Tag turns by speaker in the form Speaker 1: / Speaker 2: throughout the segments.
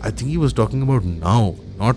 Speaker 1: I think he was talking about now, not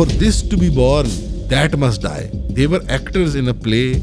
Speaker 1: For this to be born, that must die. They were actors in a play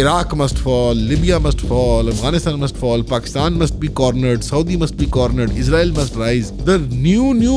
Speaker 1: Iraq must fall, Libya must fall, Afghanistan must fall, Pakistan must be cornered, Saudi must be cornered, Israel must rise. The new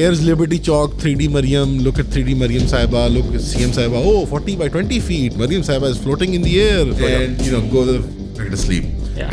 Speaker 1: Here's Liberty Chalk, 3D Mariam, look at 3D Mariam Saiba, look at CM Saiba, oh 40 by 20 feet, Mariam Saiba is floating in the air and you know go back to sleep.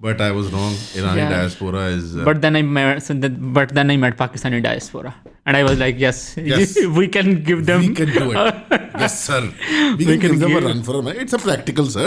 Speaker 1: but I was wrong. Irani diaspora is
Speaker 2: but then I met Pakistani diaspora and I was like yes. we can give them,
Speaker 1: we can do it. Yes sir, we can give them a run for a money. It's a practical sir,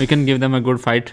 Speaker 2: We can give them a good fight.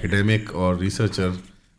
Speaker 1: academic or researcher,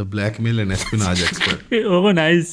Speaker 1: the blackmail and espionage expert.
Speaker 2: Oh nice.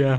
Speaker 2: Yeah.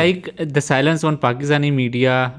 Speaker 2: like the silence on Pakistani media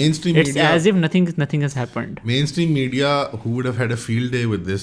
Speaker 1: Mainstream
Speaker 2: media, it's as if nothing has happened.
Speaker 1: Mainstream media who would have had a field day with this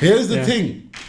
Speaker 1: Here is the thing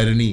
Speaker 1: irony,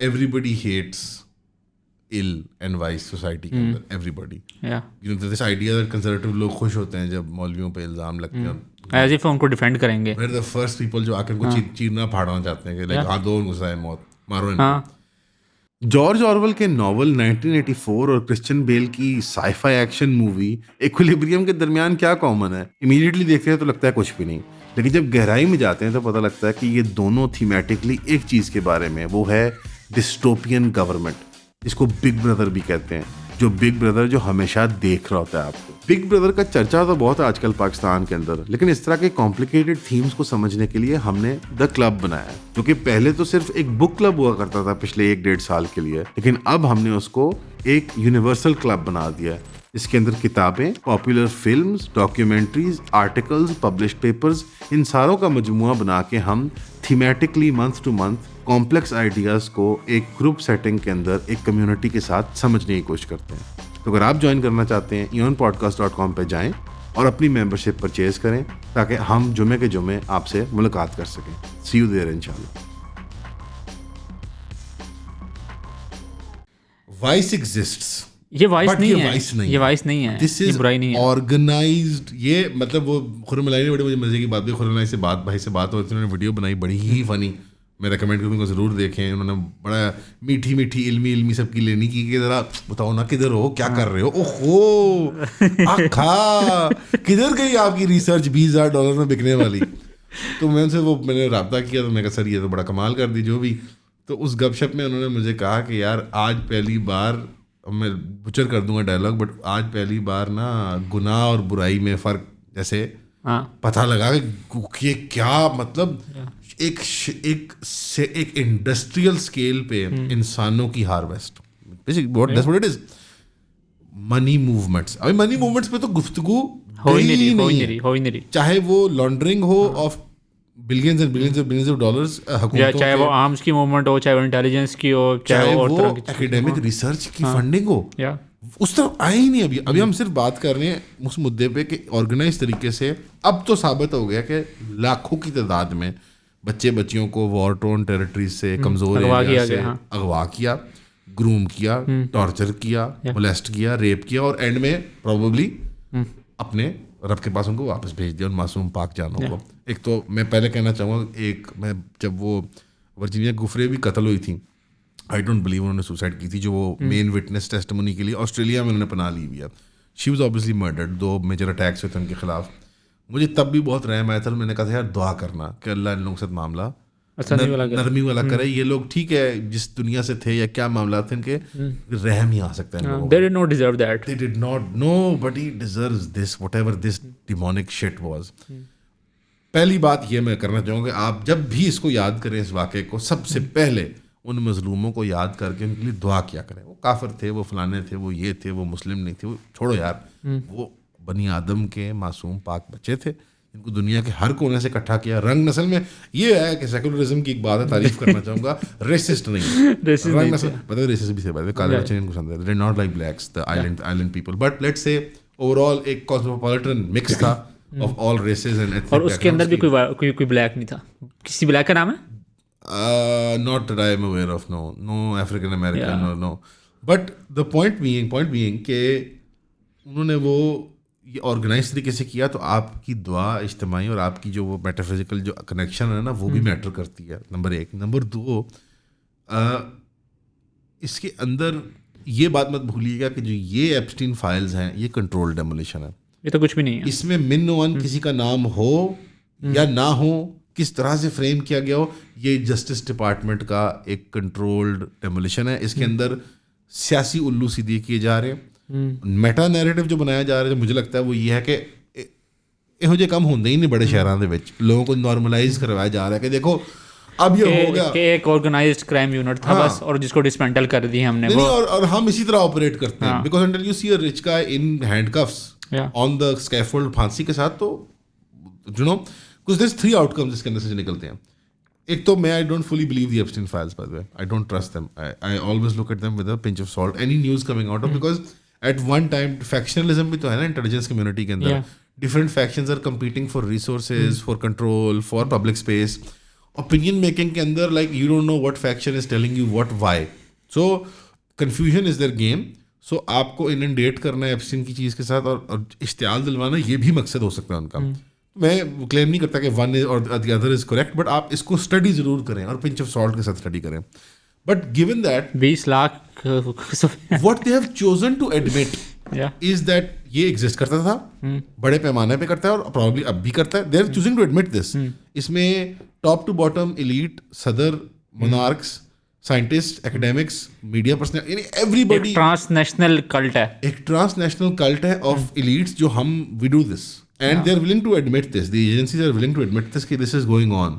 Speaker 1: Everybody hates ill and wise society کے اندر everybody.
Speaker 2: Yeah.
Speaker 1: You know, this idea that conservative لوگ خوش ہوتے ہیں جب مولویوں پہ الزام لگتے ہیں.
Speaker 2: ایز اف ان کو ڈیفینڈ کریں گے.
Speaker 1: We're the first people جو آ کر ان کو چیرنا پھاڑنا چاہتے ہیں کہ لائک ہاں دو ان کو سزائے موت مارو ان کو. جارج آرویل کے ناول 1984 اور کرسچن بیل کی سائی فائی ایکشن مووی ایکویلیبریم کے درمیان کیا کامن ہے؟ امیڈیٹلی دیکھتے ہیں تو لگتا ہے کچھ بھی نہیں, لیکن جب گہرائی میں جاتے ہیں تو پتہ لگتا ہے کہ یہ دونوں تھیمیٹکلی ایک چیز کے بارے میں, وہ ہے ڈسٹوپین گورنمنٹ, اس کو بگ بردر بھی کہتے ہیں, جو بگ بردر جو ہمیشہ دیکھ رہا ہوتا ہے آپ کو. بگ بردر کا چرچا تو بہت ہے آج کل پاکستان کے اندر, لیکن اس طرح کے کمپلیکیٹڈ تھیمز کو سمجھنے کے لیے ہم نے دا کلب بنایا, جو کہ پہلے تو صرف ایک بک کلب ہوا کرتا تھا پچھلے 1-1.5 سال کے لیے, لیکن اب ہم نے اس کو ایک یونیورسل کلب بنا دیا ہے. اس کے اندر کتابیں, popular films, documentaries, articles, published papers, ان ساروں کا مجموعہ بنا کے ہم thematically month to month complex ideas کو ایک گروپ سیٹنگ کے اندر ایک کمیونٹی کے ساتھ سمجھنے کی کوشش کرتے ہیں. تو اگر آپ جوائن کرنا چاہتے ہیں eonpodcast.com پہ جائیں اور اپنی ممبرشپ پرچیز کریں تاکہ ہم جمعے کے جمعے آپ سے ملاقات کر سکیں. سی یو دیئر انشاءاللہ. وائس ایگزسٹس,
Speaker 2: یہ وائس نہیں ہے, یہ وائس نہیں ہے,
Speaker 1: دس از
Speaker 2: برائی نہیں ہے,
Speaker 1: آرگنائزڈ. یہ مطلب وہ خرم علائی نے بڑی مجھے مزے کی بات خرم علائی سے بھائی سے بات ہوتی ہے, انہوں نے ویڈیو بنائی بڑی ہی فنی, میں ریکمینڈ کروں گا ضرور دیکھیں. انہوں نے بڑا میٹھی علمی سب کی لینی کی کہ ذرا بتاؤ نا کدھر ہو, کیا کر رہے ہو, اوہو آکھا کدھر گئی آپ کی ریسرچ $20,000 میں بکنے والی. تو میں ان سے میں نے رابطہ کیا تو میں کہا سر یہ تو بڑا کمال کر دی جو بھی. تو اس گپ شپ میں انہوں نے مجھے کہا کہ یار آج پہلی بار, میں بچر کر دوں گا ڈائلاگ, بٹ آج پہلی بار نا گناہ اور برائی میں فرق جیسے پتہ لگا کہ کیا مطلب ایک انڈسٹریل اسکیل پہ انسانوں کی ہارویسٹ, منی موومنٹس. ابھی منی موومنٹس پہ تو گفتگو ہو ہی نہیں رہی, چاہے وہ laundering who of billions and billions of dollars,
Speaker 2: چاہے وہ آرمز کی موومنٹ ہو, چاہے وہ انٹیلیجنس کی ہو, چاہے وہ
Speaker 1: ایکیڈیمک ریسرچ کی فنڈنگ ہو, اس طرف آئے ہی نہیں. ابھی ہم صرف بات کر رہے ہیں اس مدعے پہ کہ آرگنائز طریقے سے اب تو ثابت ہو گیا کہ لاکھوں کی تعداد میں بچیوں کو وار ٹورن ٹیریٹریز سے, کمزور ایریا سے اغوا کیا, گروم کیا, ٹارچر کیا, مولیسٹ کیا, ریپ کیا, اور اینڈ میں پروبیبلی اپنے رب کے پاس ان کو واپس بھیج دیا ان معصوم پاک جانوں کو. ایک تو میں پہلے کہنا چاہوں گا, میں جب وہ ورجینیا گفرے بھی قتل ہوئی تھیں, آئی ڈونٹ بلیو انہوں نے سوسائڈ کی تھی, جو وہ مین وٹنس ٹیسٹمنی کے لیے آسٹریلیا میں انہوں نے پناہ لی ہوئی ہے. She was obviously murdered, 2 major attacks ہوئے تھے ان کے خلاف. مجھے تب بھی بہت رحم آیا تھا, میں نے کہا تھا یار دعا کرنا کہ اللہ ان لوگوں کے ساتھ معاملہ نرمی والا کرے. یہ لوگ ٹھیک ہے جس دنیا سے تھے یا کیا معاملات تھے ان کے, رحم ہی آ سکتا ہے.
Speaker 2: They did not deserve that.
Speaker 1: They did not. Nobody deserves this, whatever this demonic shit was. پہلی بات یہ میں کرنا چاہوں گا, آپ جب بھی اس کو یاد کریں اس واقعے کو, سب سے پہلے ان مظلوموں کو یاد کر کے ان کے لیے دعا کیا کریں. وہ کافر تھے, وہ فلانے تھے, وہ یہ تھے, وہ مسلم نہیں تھے, وہ چھوڑو یار, وہ بنی آدم کے معصوم پاک بچے تھے ان کو دنیا کے ہر کونے سے اکٹھا کیا. رنگ نسل میں یہ ہے کہ سیکولرزم کی ایک بات ہے, تعریف کرنا چاہوں گا, ریسسٹ نہیں, رنگ نسل پتہ ہے ریسسٹ بھی تھے, کالے بچے ان کو پسند ہے, they not like blacks, the island people, but let's say over all ایک کاسموپولیٹن مکس تھا of all races and ethnic.
Speaker 2: اور اس کے اندر بھی کوئی بلیک نہیں تھا. کسی بلیک کا نام ہے
Speaker 1: not that I am aware of, no African American, no. But the point being کہ انہوں نے وہ یہ آرگنائز طریقے سے کیا, تو آپ کی دعا اجتماعی اور آپ کی جو وہ میٹافزیکل جو کنیکشن ہے نا, وہ بھی میٹر کرتی ہے, نمبر 1. نمبر 2, اس کے اندر یہ بات مت بھولیے گا کہ جو یہ ایپسٹین فائلز ہیں یہ کنٹرول ڈیمولیشن ہے,
Speaker 2: یہ تو کچھ بھی نہیں ہے. اس
Speaker 1: میں من ون کسی کا نام ہو یا نہ ہو, کس طرح سے فریم کیا گیا ہو, یہ جسٹس ڈپارٹمنٹ کا ایک کنٹرولڈ ڈیمولیشن ہے. اس کے اندر سیاسی الو سیدھی کیے جا رہے ہیں, میٹا نیریٹو جو بنایا جا رہا ہے, مجھے لگتا ہے وہ یہ ہے کہ یہو جے کم ہوندے ہی نہیں بڑے شہراں دے وچ, لوگوں کو نارملائز کروایا جا رہا ہے کہ دیکھو اب یہ ہو گیا کہ
Speaker 2: ایک آرگنائزڈ کرائم یونٹ تھا بس, اور جس کو ڈسمینٹل کر دی ہم نے,
Speaker 1: اور ہم اسی طرح آپریٹ کرتے ہیں. Because until you see a rich guy in handcuffs on the scaffold, پھانسی کے ساتھ, تو یو نو کچھ دیر 3 آؤٹ کمز اس کے اندر سے نکلتے ہیں. ایک تو میں I don't fully believe the Epstein files, by the way I don't trust them, I always look at them with a pinch of salt, any news coming out of, because at one time factionalism بھی تو ہے نا intelligence community کے اندر, different factions are competing for resources, for control, for public space. Opinion making کے اندر like you don't know what faction is telling you what why. So confusion is their game. سو آپ کو انڈیٹ کرنا ہے Epstein کی چیز کے ساتھ اور اشتعال دلوانا, یہ بھی مقصد ہو سکتا ہے ان کا. میں کلیم نہیں کرتا کہ ون اور the other is correct, but آپ اس کو اسٹڈی ضرور کریں اور پنچ آف سالٹ کے ساتھ اسٹڈی کریں. But given that
Speaker 2: 20 lakh
Speaker 1: what they have chosen to admit is that یہ ایگزسٹ کرتا تھا, بڑے پیمانے پہ کرتا ہے اور پرابلی اب بھی کرتا ہے. They are choosing to admit this. اس میں ٹاپ ٹو باٹم ایلیٹ, صدر, monarchs, scientists, academics, media personnel, یعنی everybody
Speaker 2: transnational cult ہے,
Speaker 1: ایک ٹرانس نیشنل کلٹ ہے آف ایلیٹس جو ہم we do this and they are willing to admit this. The agencies are willing to admit this کہ this is going on.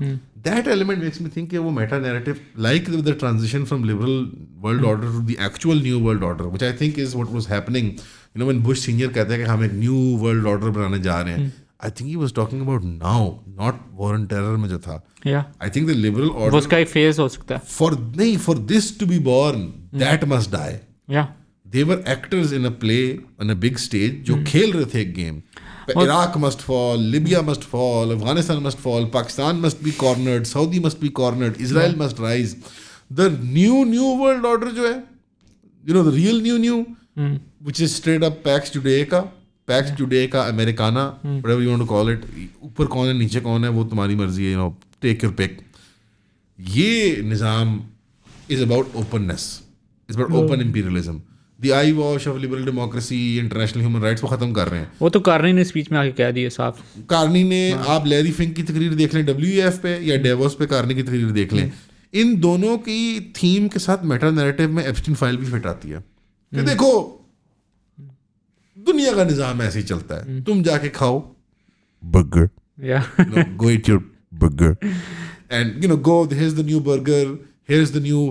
Speaker 1: That element makes me think کہ وہ meta narrative like the transition from liberal world order to the actual new world order, which I think is what was happening. You know, when Bush senior کہتا ہے کہ ہم ایک new world order بنانے جا رہے ہیں, I think he was talking about now, not war and terror میں جو تھا. I think the liberal order
Speaker 2: وہ اس کا ایک فیز ہو سکتا ہے.
Speaker 1: for this to be born, that must die. They were actors in a play on a big stage جو کھیل رہے تھے ایک game. Iraq must fall, Libya must fall, Afghanistan must fall, Pakistan must be cornered, Saudi must be cornered, Israel must rise. The new world order جو ہے, you know, the real new, which is straight up Pax Judaica, Americana, whatever you want to call it. اوپر کون ہے نیچے کون ہے وہ تمہاری مرضی ہے, you know, take your pick. یہ نظام is about openness, it's about open imperialism. The I wash of liberal democracy, international human rights وہ ختم کر رہے ہیں.
Speaker 2: وہ تو کارنی نے اسپیچ میں آ کے کہہ دیا صاحب.
Speaker 1: کارنی نے, آپ لیری فنک کی تقریر دیکھ لیں WEF پہ یا ڈیووس پہ, کارنی کی تقریر دیکھ لیں. ان دونوں کی تھیم کے ساتھ میٹا نیریٹو میں ایپسٹین فائل بھی فٹ آتی ہے کہ دیکھو دنیا کا نظام ایسے ہی چلتا ہے, تم جا کے کھاؤ burger, go eat your burger and you know go, here is the new burger, here is the new,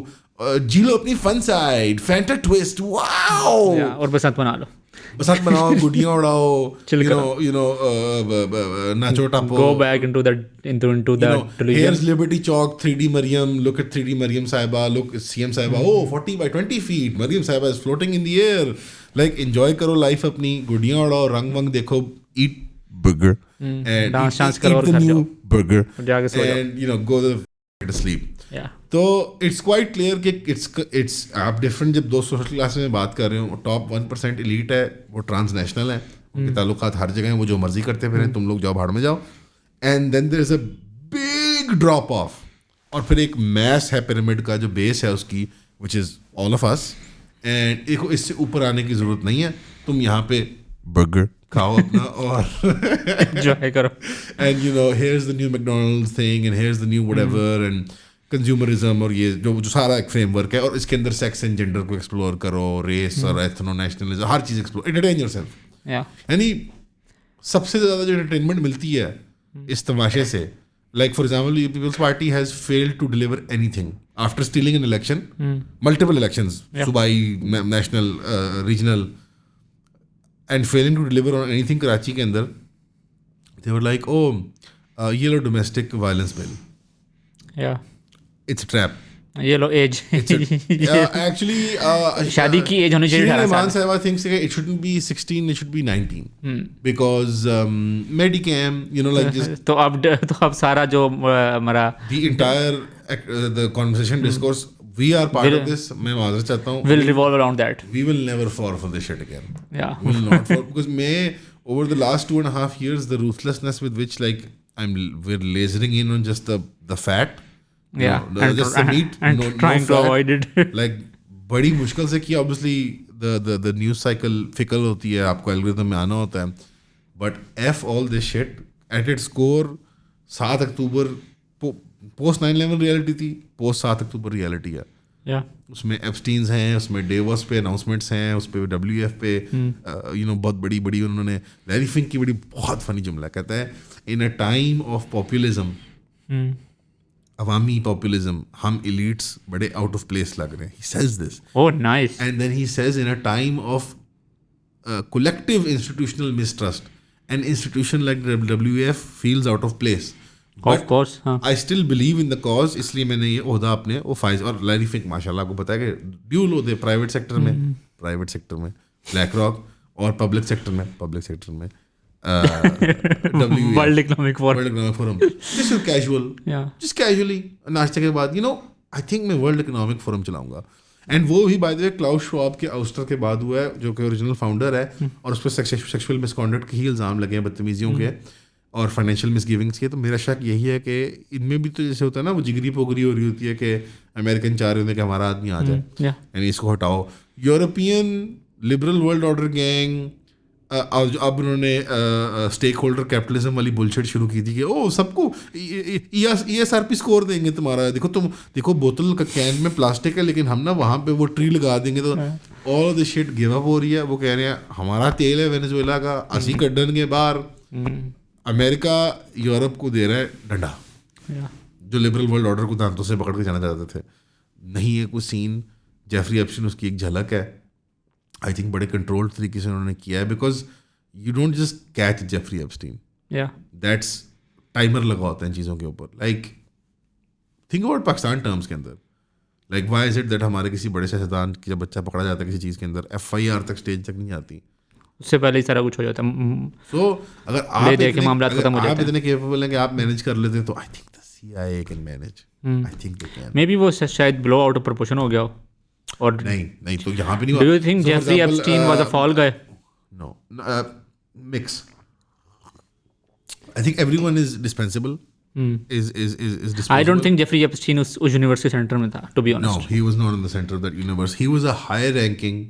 Speaker 1: جی لو اپنی فن سائڈ, فینٹا ٹویسٹ, واو,
Speaker 2: اور بسنت بنا لو,
Speaker 1: بسنت بناؤ, گڈیاں اڑاؤ, you know, ناچو ٹاپو,
Speaker 2: go back into that
Speaker 1: here's Liberty Chalk, 3D Mariam, look at 3D Mariam Saiba, look CM Saiba, oh 40 by 20 feet, Mariam Saiba is floating in the air, like enjoy کرو life اپنی, گڈیاں اڑاؤ, رنگ wing دیکھو, eat burger and eat the new burger and you know go to sleep. تو it's quite clear کہ it's آپ different جب دو social class میں بات کر رہے ہوں, ٹاپ 1% ایلیٹ ہے, وہ ٹرانس نیشنل ہے, ان کے تعلقات ہر جگہ ہیں, وہ جو مرضی کرتے پھریں, تم لوگ جاؤ بھاڑ میں جاؤ. And then there is a big drop off, اور پھر ایک میس ہے پیرامڈ کا جو بیس ہے اس کی, وچ از آل آف اس, اینڈ ایک اس سے اوپر آنے کی ضرورت نہیں ہے, تم یہاں پہ برگر کھاؤ اپنا اور
Speaker 2: انجوائے کرو,
Speaker 1: and you know here is the new McDonald's thing and here is the new whatever, and consumerism, اور یہ جو زیادہ ایک فریم ورک ہے, اور اس کے اندر سیکس اینڈ جینڈر کو ایکسپلور کرو, ریس اور ایتھنو نیشنلزم, ہر چیز ایکسپلور, انٹرٹین یور سیلف. یعنی سب سے زیادہ جو انٹرٹینمنٹ ملتی ہے اس تماشے سے, like for example Peoples Party has failed to deliver anything after stealing an election, multiple elections, صوبائی, national, regional, and failing to deliver on anything. Karachi کے اندر دے ور لائک او یہ لو domestic violence bill, it's a trap.
Speaker 2: یہ لو age,
Speaker 1: actually
Speaker 2: شادی کی age ہونی چاہیے.
Speaker 1: Iman Saiba thinks it shouldn't be 16, it should be 19 because Medicam, you know, like just
Speaker 2: تو اب سارا جو ہمارا
Speaker 1: the entire the conversation discourse, we are part of this. میں معذرت چاہتا ہوں,
Speaker 2: will revolve around that.
Speaker 1: We will never fall for this shit again.
Speaker 2: Yeah,
Speaker 1: we will not fall, because over the last 2.5 years the ruthlessness with which like we're lasering in on just the fat, just the meat,
Speaker 2: and trying to avoid it.
Speaker 1: Like بڑی مشکل سے کیا, obviously the news cycle fickle ہوتی ہے, آپ کو algorithm میں آنا ہوتا ہے, but F all this shit at its core 7 October post 9/11 reality تھی, post 7 اکتوبر ریئلٹی ہے. اس میں ایپسٹینز ہیں, اس میں ڈیوس پہ اناؤنسمنٹس ہیں, اس پہ WEF پہ یو نو بہت بڑی انہوں نے, لیری فنک کی بہت فنی جملہ کہتا ہے, ان اے ٹائم آف پاپولزم, عوامی پاپولزم, ہم ایلیٹس بڑے آؤٹ آف پلیس لگ رہے ہیں. He says this.
Speaker 2: Oh, nice.
Speaker 1: And then he says in a time of collective institutional mistrust, an institution like WEF feels out of place.
Speaker 2: Of course.
Speaker 1: I still believe in the cause, اس لیے میں نے یہ عہدہ اپنے وہ فائز, اور Larry فنک ماشاء اللہ آپ کو پتا ہے کہ ڈیول ہوتے پرائیویٹ سیکٹر میں بلیک راک, اور پبلک سیکٹر میں
Speaker 2: World Economic
Speaker 1: Forum. Just casually ناشتے کے بعد, you know, I think میں ورلڈ اکنامک فورم چلاؤں گا. اینڈ وہ بھی by the way Klaus Schwab کے اوسٹر کے بعد ہوا ہے, جو کہ اوریجنل فاؤنڈر ہے, اور اس پہ سیکشول مس کانڈکٹ کے ہی الزام لگے ہیں, بدتمیزیوں کے اور فائنینشیل مس گیونگس کے. تو میرا شک یہی ہے کہ ان میں بھی تو جیسے ہوتا ہے نا, وہ جگری پوگری ہو رہی ہوتی ہے کہ امریکن چاہ رہے ہوتے ہیں کہ ہمارا آدمی آ جائے, یعنی اس کو ہٹاؤ. European liberal world order gang, اب انہوں نے اسٹیک ہولڈر کیپٹلزم والی بلشٹ شروع کی تھی کہ او سب کو E S R P score دیں گے تمہارا, دیکھو تم دیکھو بوتل کا کین میں پلاسٹک ہے لیکن ہم نا وہاں پہ وہ ٹری لگا دیں گے, تو آل دس شٹ گیو اپ ہو رہی ہے. وہ کہہ رہے ہیں ہمارا تیل ہے وینیزویلا کا, اسی کڈن کے باہر. امریکہ یورپ کو دے رہا ہے ڈنڈا, جو لبرل ورلڈ آرڈر کو دانتوں سے پکڑ کے جانا چاہتے تھے. نہیں ہے کوئی سین. جیفری ایپسٹین اس کی ایک جھلک ہے. آئی تھنک بڑے کنٹرولڈ طریقے سے انہوں نے کیا ہے, because you don't just catch Jeffrey Epstein, that's timer لگا ہوتا ہے ان چیزوں کے اوپر. Like think about Pakistan terms کے اندر, like why is it that ہمارے کسی بڑے سیاستدان کی جب بچہ پکڑا جاتا ہے کسی چیز کے اندر, FIR تک اسٹیج تک نہیں آتی,
Speaker 2: اس سے پہلے ہی سارا کچھ ہو جاتا ہے.
Speaker 1: سو اگر آپ اتنے کیپیبل ہیں کہ آپ مینیج کر لیتے ہیں, تو I think the CIA can manage. I think they can.
Speaker 2: Maybe وہ شاید بلو آؤٹ آف پروپورشن ہو گیا ہو. اور
Speaker 1: نہیں تو یہاں پہ نہیں ہوا.
Speaker 2: Do you think Jeffrey Epstein was a fall guy?
Speaker 1: No, mix. I think everyone is dispensable. Is dispensable.
Speaker 2: I don't think Jeffrey Epstein اس یونیورس کے سینٹر میں تھا, to be honest.
Speaker 1: No, he was not in the center of that universe. He was a high ranking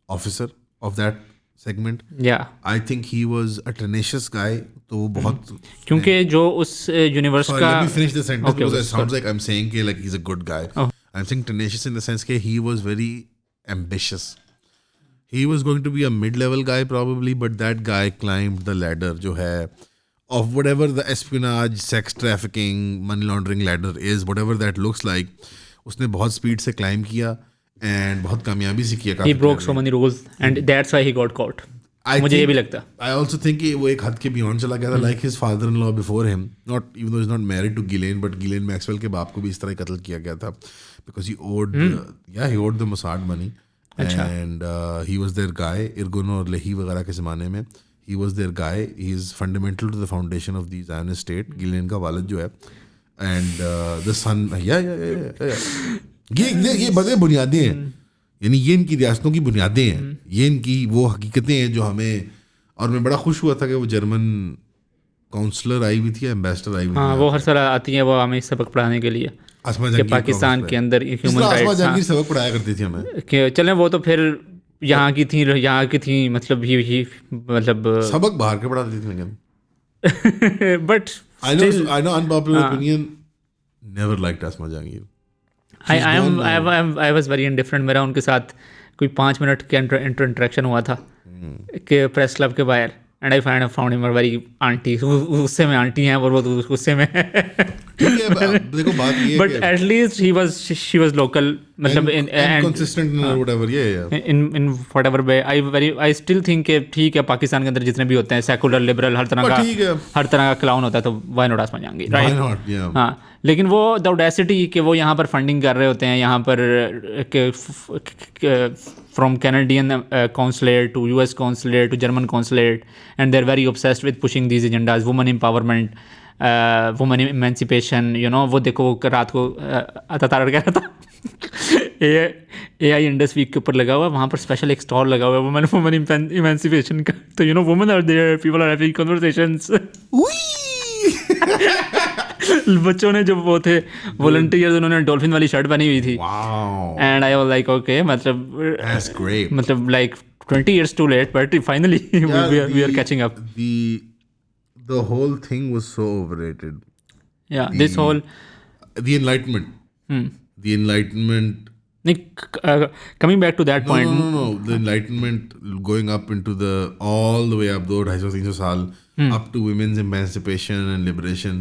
Speaker 1: officer of that segment.
Speaker 2: Yeah.
Speaker 1: I think he was a tenacious guy. تو وہ بہت,
Speaker 2: کیونکہ جو اس universe کا,
Speaker 1: let me finish the sentence because it sounds like I'm saying کہ like he's a good guy. I'm saying tenacious in the sense that he was very ambitious. He was going to be a mid-level guy probably, but that guy climbed the ladder جو ہے of whatever the espionage, sex trafficking, money laundering ladder is, whatever that looks like. اس نے بہت speed سے climb کیا and بہت کامیابی سے کیا.
Speaker 2: He broke so many rules and that's why he got caught. مجھے یہ بھی لگتا ہے.
Speaker 1: I also think کہ وہ ایک حد کے بیونڈ چلا گیا تھا, like his father-in-law before him, not even though he's not married to Ghislaine, but Ghislaine Maxwell کے باپ کو بھی اس طرح قتل کیا گیا تھا because he owed he owed the Mossad money and he was their guy. Irgun اور Leahy وغیرہ کے زمانے میں he was their guy. He is fundamental to the foundation of the Zionist state. Ghislaine کا والد جو ہے and the son یہ بڑے بنیادیں ہیں, یعنی یہ ان کی ریاستوں کی بنیادیں ہیں, یہ ان کی وہ حقیقتیں ہیں جو ہمیں. اور میں بڑا خوش ہوا تھا کہ وہ جرمن کاؤنسلر آئی ہوئی تھی یا ایمبیسڈر آئی ہوئی تھی.
Speaker 2: ہاں, وہ ہر سال آتی ہیں وہ ہمیں سبق پڑھانے کے لیے کہ پاکستان کے اندر ہیومن رائٹس
Speaker 1: سبق پڑھایا کرتی تھی ہمیں.
Speaker 2: کہ چلیں وہ تو پھر یہاں کی تھیں مطلب ہی مطلب
Speaker 1: سبق باہر کے پڑھاتی تھی. لیکن but I know unpopular opinion, never liked Asma Jahangir.
Speaker 2: I was very indifferent. میرا ان کے ساتھ کوئی 5 منٹ کے انٹریکشن ہوا تھا کہ پریس کلب کے باہر, and I found him very aunty. غصے میں آنٹی ہیں اور وہ غصے میں, but at least she was local, مطلب in whatever way. I still think کہ ٹھیک ہے پاکستان کے اندر جتنے بھی ہوتے ہیں سیکولر لبرل ہر طرح کا کلاؤن ہوتا ہے, تو why not Asma Jahangir, right. ہاں, لیکن وہ دا اوڈیسٹی کہ وہ یہاں پر فنڈنگ کر رہے ہوتے ہیں, یہاں پر from Canadian consulate to US consulate to German consulate, and they're very obsessed with pushing these agendas, women empowerment, women emancipation, you know. وہ دیکھو رات کو تارڑ کہہ رہا تھا AI انڈس ویک کے اوپر لگا ہوا ہے, وہاں پر اسپیشل ایک اسٹال لگا ہوا ہے وومن ایمانسیپیشن کا. تو you know women are there, people are having conversations. بچوں نے جو وہ تھے والنٹیئرز, انہوں نے ڈولفن والی شرٹ پہنی ہوئی تھی, and I was like okay, مطلب like 20 years too late, but finally we are catching up.
Speaker 1: The whole thing was so overrated.
Speaker 2: Yeah, this whole
Speaker 1: the enlightenment
Speaker 2: coming back to that point.
Speaker 1: No, the enlightenment going up into the all the way up 200-300 saal up to women's emancipation and liberation.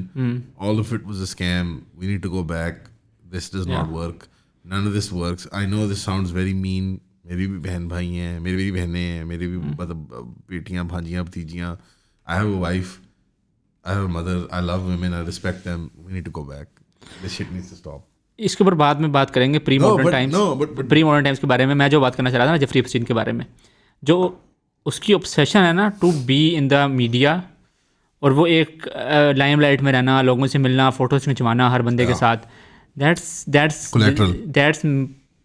Speaker 1: All of it was a scam. We need to go back. This does not work. None of this works. I know this sounds very mean. میری بھی بہن بھائی ہیں, میری بھی بہنیں ہیں, میری بھی مطلب بیٹیاں بھانجیاں بھتیجیاں. I have a wife, I have a mother, I love women, I respect them. We need to go back. This shit needs to stop.
Speaker 2: اس کے اوپر بعد میں بات کریں گے پری ماڈرن ٹائمس کے بارے میں. میں جو بات کرنا چاہ رہا تھا نا جیفری ایپسٹین کے بارے میں, جو اس کی obsession ہے نا to be in the media, اور وہ ایک لائم لائٹ میں رہنا, لوگوں سے ملنا, فوٹوز کھنچوانا ہر بندے کے ساتھ, that's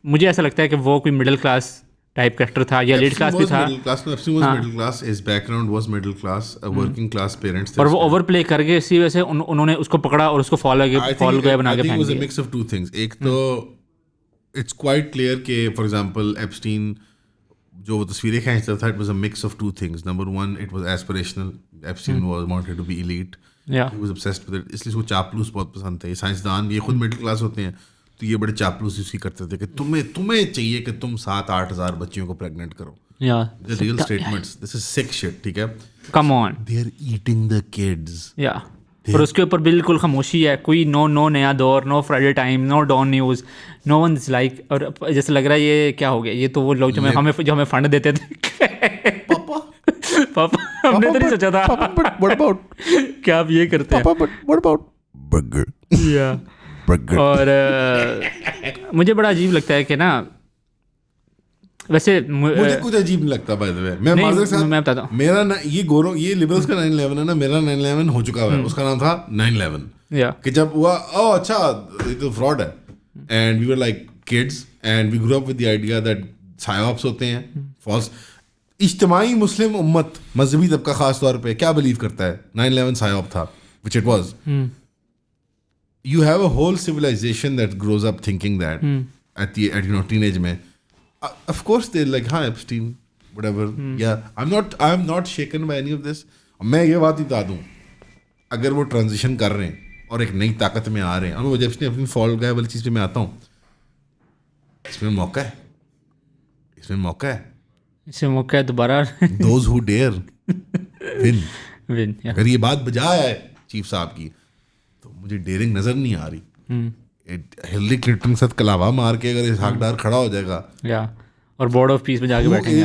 Speaker 2: مجھے ایسا لگتا ہے کہ وہ کوئی مڈل کلاس ٹائپ کریکٹر تھا یا لیٹ کلاس بھی تھا. اور وہ اوور پلے کر کے اسی وجہ سے انہوں نے اس کو پکڑا اور اس کو فالو گائے بنا کے پھینک دیا.
Speaker 1: Mix of two things. ایک تو اٹس کوائٹ کلیئر کہ فار ایگزامپل ایپسٹین جو وہ تصویریں کھینچتا تھا, it was a mix of two things. Number one, it was aspirational. Epstein was wanted to be elite, he was obsessed with it, اس لیے اس کو چاپلوس بہت پسند تھا. یہ سائنسدان یہ خود مڈل کلاس ہوتے ہیں تو یہ بڑے چاپلوس اسی کرتے تھے کہ تمہیں چاہیے کہ تم 7-8 ہزار بچیوں کو پریگنٹ کرو. ریئل اسٹیٹمنٹس, دس از سک شٹ. ٹھیک ہے,
Speaker 2: come on,
Speaker 1: they are eating the kids.
Speaker 2: اور اس کے اوپر بالکل خاموشی ہے, کوئی no Naya Daur, no Friday Time, no Dawn News, no one is like. اور جیسے لگ رہا ہے یہ کیا ہو گیا, یہ تو وہ لوگ جو ہمیں فنڈ دیتے تھے. پاپا ہم نے تو نہیں سوچا تھا کہ آپ یہ کرتے ہیں. اور مجھے بڑا عجیب لگتا ہے کہ نا, ویسے
Speaker 1: مجھے کچھ عجیب نہیں لگتا. بائی دی وے میں بتاتا ہوں, میرا یہ لبرلس کا 9/11 ہے نا, میرا 9/11 ہو چکا ہے. اس کا نام تھا 9/11 کہ جب ہوا اچھا یہ تو فراڈ ہے. And we were like kids and we grow up with the idea that psyops ہوتے ہیں, فالس. اجتماعی مسلم امت, مذہبی طبقہ خاص طور پہ کیا بلیو کرتا ہے 9/11 سائیوپ تھا, which it was. You have a whole civilization that grows up thinking that at teenage mein. Of course they're like, huh, Epstein, whatever. Yeah, I'm not shaken by any of this. میں یہ بات بتا دوں, اگر وہ transition کر رہے ہیں اور ایک نئی طاقت میں آ رہے ہیں, اور وہ جب اپنی فال گائے والی چیز پہ میں آتا ہوں, اس میں موقع ہے
Speaker 2: دوبارہ.
Speaker 1: Those who dare win. اگر یہ بات بجا ہے چیف صاحب کی تو مجھے ڈیئرنگ نظر نہیں آ رہی. ہلری کلنٹن کے ساتھ کلاوا مار کے اگر اسحاق ڈار کھڑا ہو جائے گا
Speaker 2: اور بورڈ آف پیس میں جا کے بیٹھیں گے,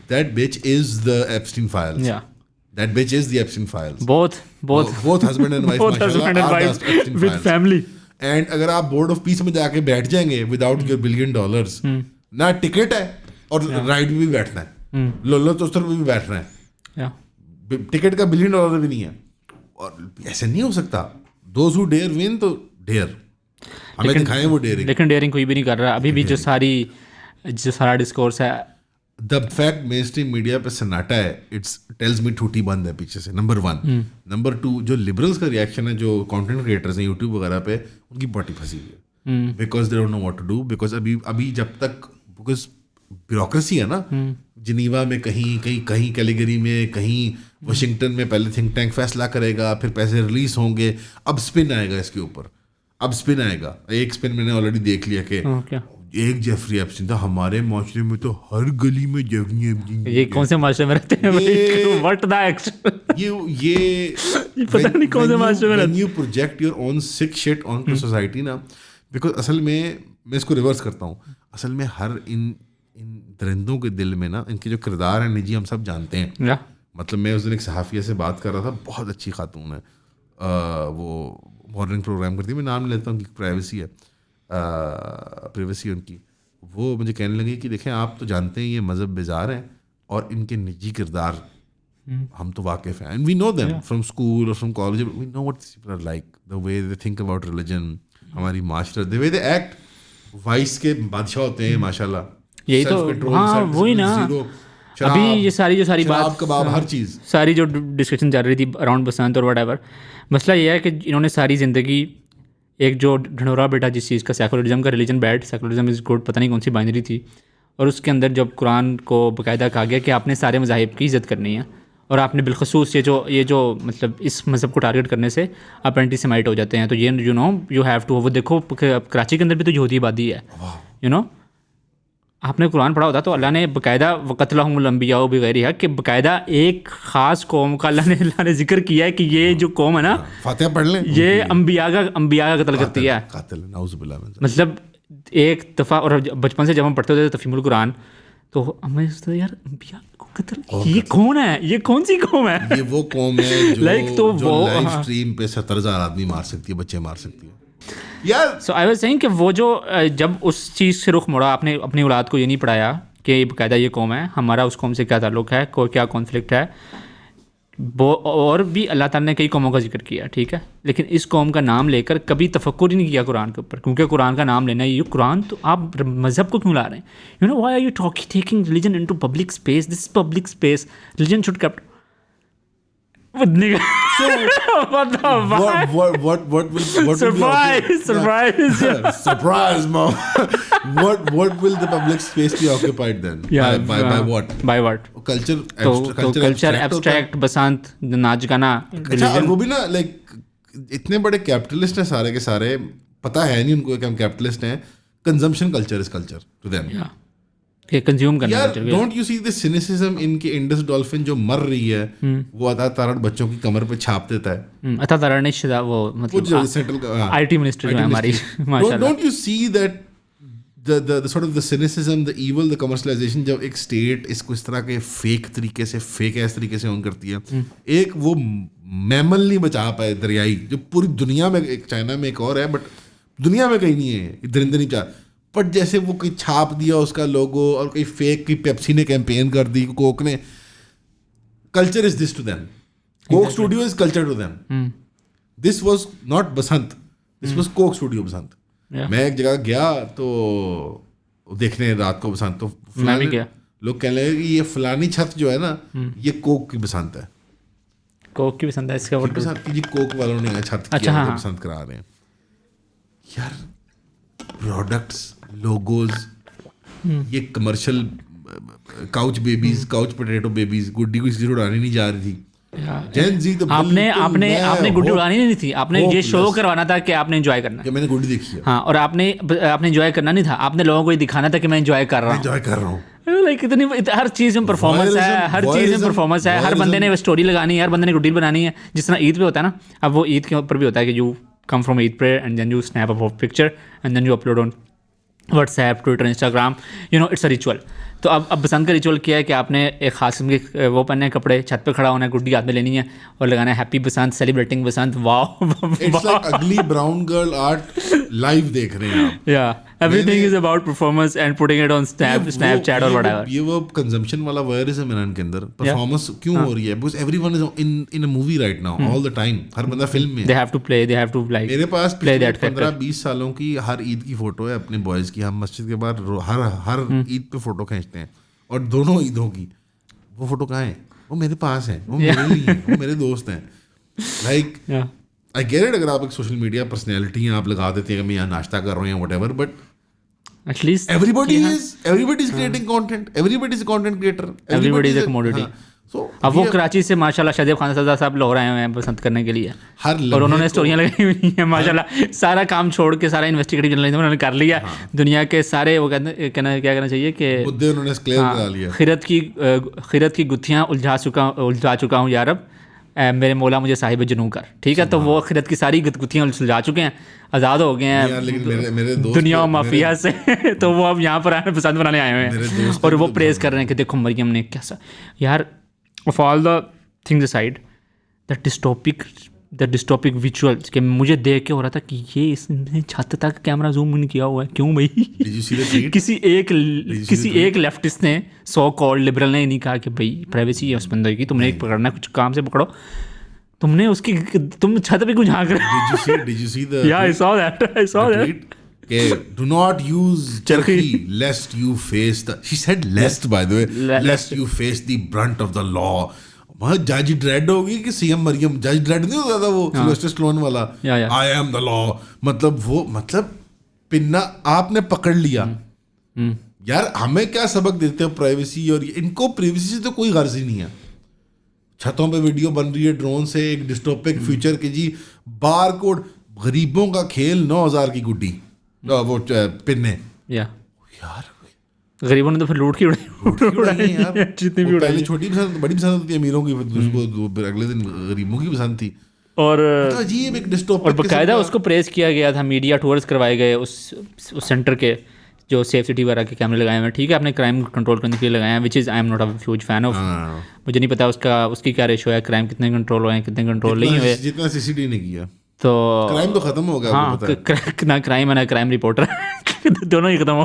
Speaker 1: that bitch is the Epstein files. That bitch is the Epstein files. Both husband and wife, mashallah, are the Epstein
Speaker 2: with
Speaker 1: files.
Speaker 2: family.
Speaker 1: And اگر آپ بورڈ آف پیس میں جا کے بیٹھ جائیں گے وداؤٹ یور $1 billion, نہ ٹکٹ ہے اور رائڈ میں بھی بیٹھنا ہے, لولو توستر میں بھی بیٹھنا ہے, ٹکٹ کا $1 billion بھی نہیں ہے. اور ایسے نہیں ہو سکتا. Those who dare win, تو dare ہمیں دکھائیں وہ ڈیئرنگ.
Speaker 2: لیکن ڈیئرنگ کوئی بھی نہیں کر رہا ابھی بھی. جو سارا ڈسکورس ہے,
Speaker 1: the fact mainstream media پہ سناٹا ہے, اٹس ٹیلز می ٹوٹی بند ہے پیچھے سے. نمبر 1. نمبر 2, جو لبرلس کا ریئیکشن ہے, جو کانٹینٹ کریٹرز ہیں یوٹیوب وغیرہ پہ, ان کی باٹی پھنسی ہوئی ہے. Because they don't know what to do. Because ابھی جب تک, بیکاز بیوروکریسی ہے نا, جنیوا میں کہیں کیلیگری میں, کہیں واشنگٹن میں پہلے تھنک ٹینک فیصلہ کرے گا, پھر پیسے ریلیز ہوں گے, اب اسپن آئے گا اس کے اوپر. ایک اسپن میں نے آلریڈی دیکھ لیا کہ ایک جیفری ایپسٹین تھا, ہمارے معاشرے میں تو ہر گلی میں جیفری ایپسٹین.
Speaker 2: یہ کون سے معاشرے میں رہتے ہیں, واٹ دا
Speaker 1: یہ
Speaker 2: پتہ نہیں کون سے معاشرے میں رہتے ہیں.
Speaker 1: یو پروجیکٹ یور اون سک شٹ آن ٹو سوسائٹی نا. بیکاز اصل میں اس کو ریورس کرتا ہوں, اصل میں ہر ان درندوں کے دل میں نا ان کے جو کردار ہیں نجی, ہم سب جانتے ہیں. مطلب میں اس دن ایک صحافیہ سے بات کر رہا تھا, بہت اچھی خاتون ہے, وہ مارننگ پروگرام کرتی ہے, میں نام لیتا ہوں, پرائیویسی ان کی. وہ مجھے کہنے لگی کہ دیکھیں آپ تو جانتے ہیں یہ مذہب بیزار ہیں, اور ان کے نجی کردار ہم تو واقف ہیں. And we know them from school اور from college. We know what people are like, the way they think about religion, ہماری معاشرت, دا وے دے ایکٹ. وائس کے بادشاہ ہوتے ہیں ماشاء اللہ.
Speaker 2: یہی تو, ہاں وہی نا. ابھی یہ ساری بات,
Speaker 1: کباب, ہر چیز,
Speaker 2: ساری جو ڈسکشن چل رہی تھی اراؤنڈ بسنت اور وٹ ایور, مسئلہ یہ ہے کہ انہوں نے ساری زندگی ایک جو ڈھنڈورا بیٹا جس چیز کا سیکولرزم کا, religion bad, secularism is good, پتہ نہیں کون سی بائنری تھی, اور اس کے اندر جب قرآن کو باقاعدہ کہا گیا کہ آپ نے سارے مذاہب کی عزت کرنی ہے, اور آپ نے بالخصوص یہ جو مطلب اس مذہب کو ٹارگیٹ کرنے سے آپ اینٹی سیمائٹ ہو جاتے ہیں, تو یہ یو ہیو ٹو. وہ دیکھو کراچی کے اندر بھی تو یہودی آبادی ہے, آپ نے قرآن پڑھا ہوتا تو اللہ نے باقاعدہ وقتلہم الانبیاء بغیرہ کہ باقاعدہ ایک خاص قوم کا اللہ نے ذکر کیا ہے کہ یہ جو قوم ہے نا,
Speaker 1: فاتحہ پڑھ لیں,
Speaker 2: یہ انبیاء کا قتل کرتی ہے. مطلب ایک دفعہ, اور بچپن سے جب ہم پڑھتے ہوتے تھے تفہیم القرآن, تو ہمیں سوچتے یار انبیاء کو قتل, یہ کون ہے, یہ کون سی قوم ہے,
Speaker 1: یہ وہ قوم ہے جو لائیو اسٹریم پہ 70,000 آدمی مار سکتی ہے, بچے مار سکتی ہے.
Speaker 2: سو آئی واز سیئنگ کہ وہ جو جب اس چیز سے رخ موڑا, آپ نے اپنی اولاد کو یہ نہیں پڑھایا کہ باقاعدہ یہ قوم ہے, ہمارا اس قوم سے کیا تعلق ہے, کیا کانفلکٹ ہے, اور بھی اللہ تعالیٰ نے کئی قوموں کا ذکر کیا, ٹھیک ہے, لیکن اس قوم کا نام لے کر کبھی تفکر ہی نہیں کیا قرآن کے اوپر, کیونکہ قرآن کا نام لینا یہ قرآن تو آپ مذہب کو کیوں لا رہے ہیں؟ You know why are you taking religion into public space? This is public space. Religion should kept.
Speaker 1: What surprise, mom. What will the public space be occupied then? By what?
Speaker 2: By what? Culture abstract, بسانت, ناچ گانا.
Speaker 1: اور وہ بھی نا like اتنے بڑے capitalist ہیں سارے کے سارے, پتہ ہے نہیں ان کو کہ ہم کیپٹلسٹ ہیں. Consumption culture is culture to them.
Speaker 2: کہ کنزیوم کرنا.
Speaker 1: Don't you see the cynicism ان کے انڈس ڈولفن جو مر رہی ہے وہ عطا تارڑ بچوں کی کمر پہ چھاپ دیتا ہے.
Speaker 2: عطا تارڑ نے وہ مطلب سینٹرل آئی ٹی منسٹر جو ہے ہماری, ماشاءاللہ.
Speaker 1: Don't you see that the sort of the cynicism, the evil, the commercialization, جب ایک اسٹیٹ اس کو اس طرح کے فیک طریقے سے, فیک ایس طریقے سے اون کرتی ہے. ایک وہ میمل نہیں بچا پائے دریائی, جو پوری دنیا میں, ایک چائنا میں ایک اور ہے بٹ دنیا میں کہیں نہیں ہے, درندے نہیں چاہ, بٹ جیسے وہ کوئی چھاپ دیا اس کا لوگو, اور کوئی فیک کی پیپسی نے کیمپین کر دی, کوک نے. Culture is this to them. Coke Studio is culture to them. This was not Basant, this was Coke Studio Basant. میں ایک جگہ گیا تو دیکھنے رات کو بسنت, تو لوگ کہنے لگے کہ یہ فلانی چھت جو ہے نا یہ کوک کی بسنت ہے.
Speaker 2: کوک کی بسنت ہے اس کا
Speaker 1: بسنت جی, کوک والوں نے چھت کی بسنت کرا رہے ہیں. یار پروڈکٹس, لوگوز, یہ commercial couch babies, couch potato babies, گڈی کو اس کی اڑانی نہیں جا رہی تھی. آپ
Speaker 2: نے گڈی اڑانی نہیں تھی, آپ نے یہ شو کروانا تھا کہ آپ نے انجوائے کرنا ہے.
Speaker 1: میں نے گڈی دیکھی ہے,
Speaker 2: ہاں, اور آپ نے انجوائے کرنا نہیں تھا, آپ نے لوگوں کو یہ دکھانا تھا کہ میں انجوائے کر رہا ہوں. لائک اتنی ہر چیز میں پرفارمنس ہے, ہر چیز میں پرفارمنس ہے. ہر بندے نے اسٹوری لگانی ہے, ہر بندے نے گڈی بنانی ہے. جس طرح عید پہ ہوتا ہے نا, اب وہ عید کے اوپر بھی ہوتا ہے کہ you come from Eid prayer and then you snap up of picture and then you upload on WhatsApp, Twitter, Instagram. You know it's a ritual. تو اب بسنت کا ریچول کیا ہے کہ آپ نے ایک خاص قسم کے وہ پہننے کپڑے, چھت پہ کھڑا ہونا ہے, گڈی ہاتھ میں لینی ہے اور لگانا ہے happy Basant, celebrating Basant. Wow,
Speaker 1: it's like ugly brown girl art live دیکھ رہے ہیں آپ.
Speaker 2: یا everything is about performance and putting it on Snapchat or whatever.
Speaker 1: یہ وہ کنزمپشن والا وائرزم ہے ان کے اندر. پرفارمنس کیوں ہو رہی ہے؟ because everyone is in a movie right now all the time. ہر بندہ فلم میں,
Speaker 2: they have to like
Speaker 1: میرے پاس 15-20 سالوں کی ہر عید کی فوٹو ہے اپنے بوائز کی. ہم مسجد کے باہر ہر عید پہ فوٹو کھینچتے ہیں, اور دونوں عیدوں کی وہ فوٹو کہاں ہیں؟ وہ میرے پاس ہیں, وہ میرے لیے ہیں, وہ میرے دوست ہیں. لائک I get it, اگر آپ ایک سوشل میڈیا پرسنالٹی ہیں, آپ لگا دیتے ہیں کہ میں یہاں ناشتہ کر رہا ہوں یا what ever, but
Speaker 2: at least
Speaker 1: everybody is creating content, everybody is a content creator,
Speaker 2: everybody is a commodity. اب وہ کراچی سے ماشاء اللہ شادیب خان صاحب لاہور آئے ہوئے ہیں پسند کرنے کے لیے, اور انہوں نے اسٹوریاں لگائی ہوئی ہیں ماشاء اللہ. سارا کام چھوڑ کے, سارا انویسٹیگیٹو جرنلزم انہوں نے کر لیا. دنیا کے سارے وہ کیا کہنا چاہیے کہ خیرت کی گتھیاں الجھا چکا ہوں یارب, میرے مولا مجھے صاحب جنوں کر. ٹھیک ہے, تو وہ خیرت کی ساری گتھیاں سلجھا چکے ہیں, آزاد ہو گئے ہیں دنیا و مافیا سے. تو وہ اب یہاں پر آئے پسند بنانے آئے ہوئے ہیں, اور وہ پریز کر رہے ہیں کہ دیکھو مریم نے کیسا. یار of all the things aside, the dystopic visuals کہ مجھے دیکھ کے ہو رہا تھا کہ یہ اس نے چھت تک کیمرہ زوم ان کیا ہوا ہے کیوں بھائی؟ کسی ایک لیفٹسٹ نے, سو کالڈ لبرل نے نہیں کہا کہ بھائی پرائیویسی ہے اس بندے کی, تم نے ایک پکڑنا کچھ کام سے پکڑو, تم نے اس کی تم چھت پہ کیوں جھانک رہے؟ Yeah, I saw that.
Speaker 1: Do not use Turkey lest you face the, she said lest by the way, lest you face the brunt of the law. وہاں جج ڈریڈ ہوگی کہ سی ایم مریم, جج ڈریڈ نہیں ہوتا تھا وہ سلویسٹر سٹالون والا, I am the law. مطلب پنا آپ نے پکڑ لیا. یار ہمیں کیا سبق دیتے ہو پرائیویسی, اور ان کو پرائیویسی سے تو کوئی غرض ہی نہیں ہے. چھتوں پہ ویڈیو بن رہی ہے ڈرون سے, ایک ڈسٹوپک فیوچر کے جی, بار کوڈ, غریبوں کا کھیل, 9,000 کی گڈی, وہ پنے. یار
Speaker 2: غریبوں نے تو پھر لوٹ کی اڑائی جتنی بھی اڑائی.
Speaker 1: چھوٹی پسند, بڑی پسند ہوتی ہے امیروں کی, پھر اگلے دن غریبوں کی پسند تھی.
Speaker 2: اور
Speaker 1: عجیب ایک ڈسٹوپک,
Speaker 2: اور باقاعدہ اس کو پریز کیا گیا تھا, میڈیا ٹورز کروائے گئے اس سینٹر کے جو سیف سٹی وغیرہ کے کیمرے لگائے ہوئے ہیں. ٹھیک ہے, آپ نے کرائم کنٹرول کرنے کے لیے لگائے ہیں, which is I am not a huge fan of. مجھے نہیں پتا اس کی کیا ریشو ہے, کرائم کتنے کنٹرول ہوئے ہیں, کتنے کنٹرول نہیں ہوئے.
Speaker 1: جتنا سی سی ٹی نے کیا
Speaker 2: تو
Speaker 1: کرائم تو ختم ہو گیا.
Speaker 2: ہاں, نہ کرائم ہے نہ کرائم رپورٹر, دونوں ہی ختم ہو.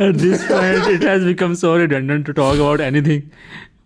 Speaker 2: At this point it has become so redundant to talk about anything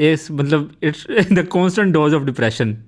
Speaker 2: it's the constant dose of depression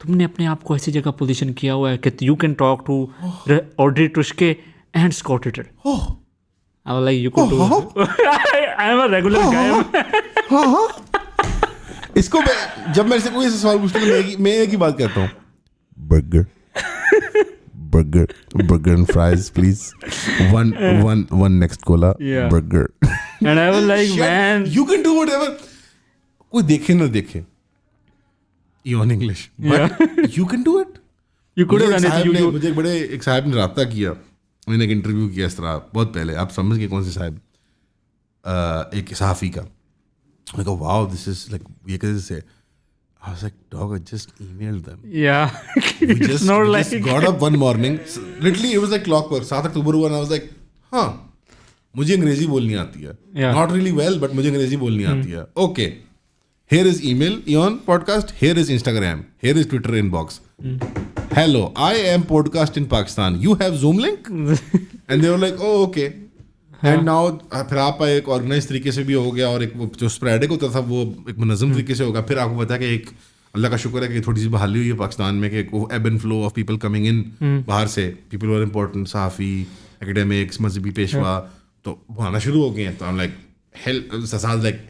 Speaker 2: تم نے اپنے آپ کو ایسی جگہ پوزیشن کیا ہوا ہے کہ you can talk to Audrey Truschke and Scott Ritter. I was like, you could do it. I'm a regular guy.
Speaker 1: اس کو جب میں سے کوئی سوال پوچھتا ہوں میں ایک ہی بات کہتا ہوں, burger and fries please, one next cola, burger.
Speaker 2: And I was like, man,
Speaker 1: you can do whatever. کوئی دیکھے نہ دیکھے on English, but you can do it.
Speaker 2: You could have done it.
Speaker 1: مجھے ایک صاحب نے رابطہ کیا, میں نے ایک انٹرویو کیا اس طرح بہت پہلے, آپ سمجھ گئے کون سے صاحب, ایک صحافی کا. میں کہا واو دس از لائک یہ کیسے سے, I was like dog I just emailed them.
Speaker 2: Yeah.
Speaker 1: We just got up one morning, literally it was like clockwork. 7 اکتوبر ہوا and I was like ہاں مجھے انگریزی بولنی آتی ہے, not really well but مجھے انگریزی بولنی آتی ہے. Okay, here is email, Eon podcast, here is Instagram, here is Twitter inbox. Hello, I am podcast in Pakistan. You have Zoom link? And they were like, oh, okay. And now پھر آپ ایک organise طریقے سے بھی ہو گیا, اور ایک جو اسپریڈنگ ہوتا تھا وہ ایک منظم طریقے سے ہوگا. پھر آپ کو پتا کہ ایک اللہ کا شکر ہے کہ تھوڑی سی بحالی ہوئی ہے پاکستان میں, کہ وہ ebb and flow of people coming in باہر سے, پیپل ور امپورٹنٹ, صحافی, اکیڈیمکس, مذہبی پیشوا, تو وہ آنا شروع ہو گئے ہیں. تو I'm like,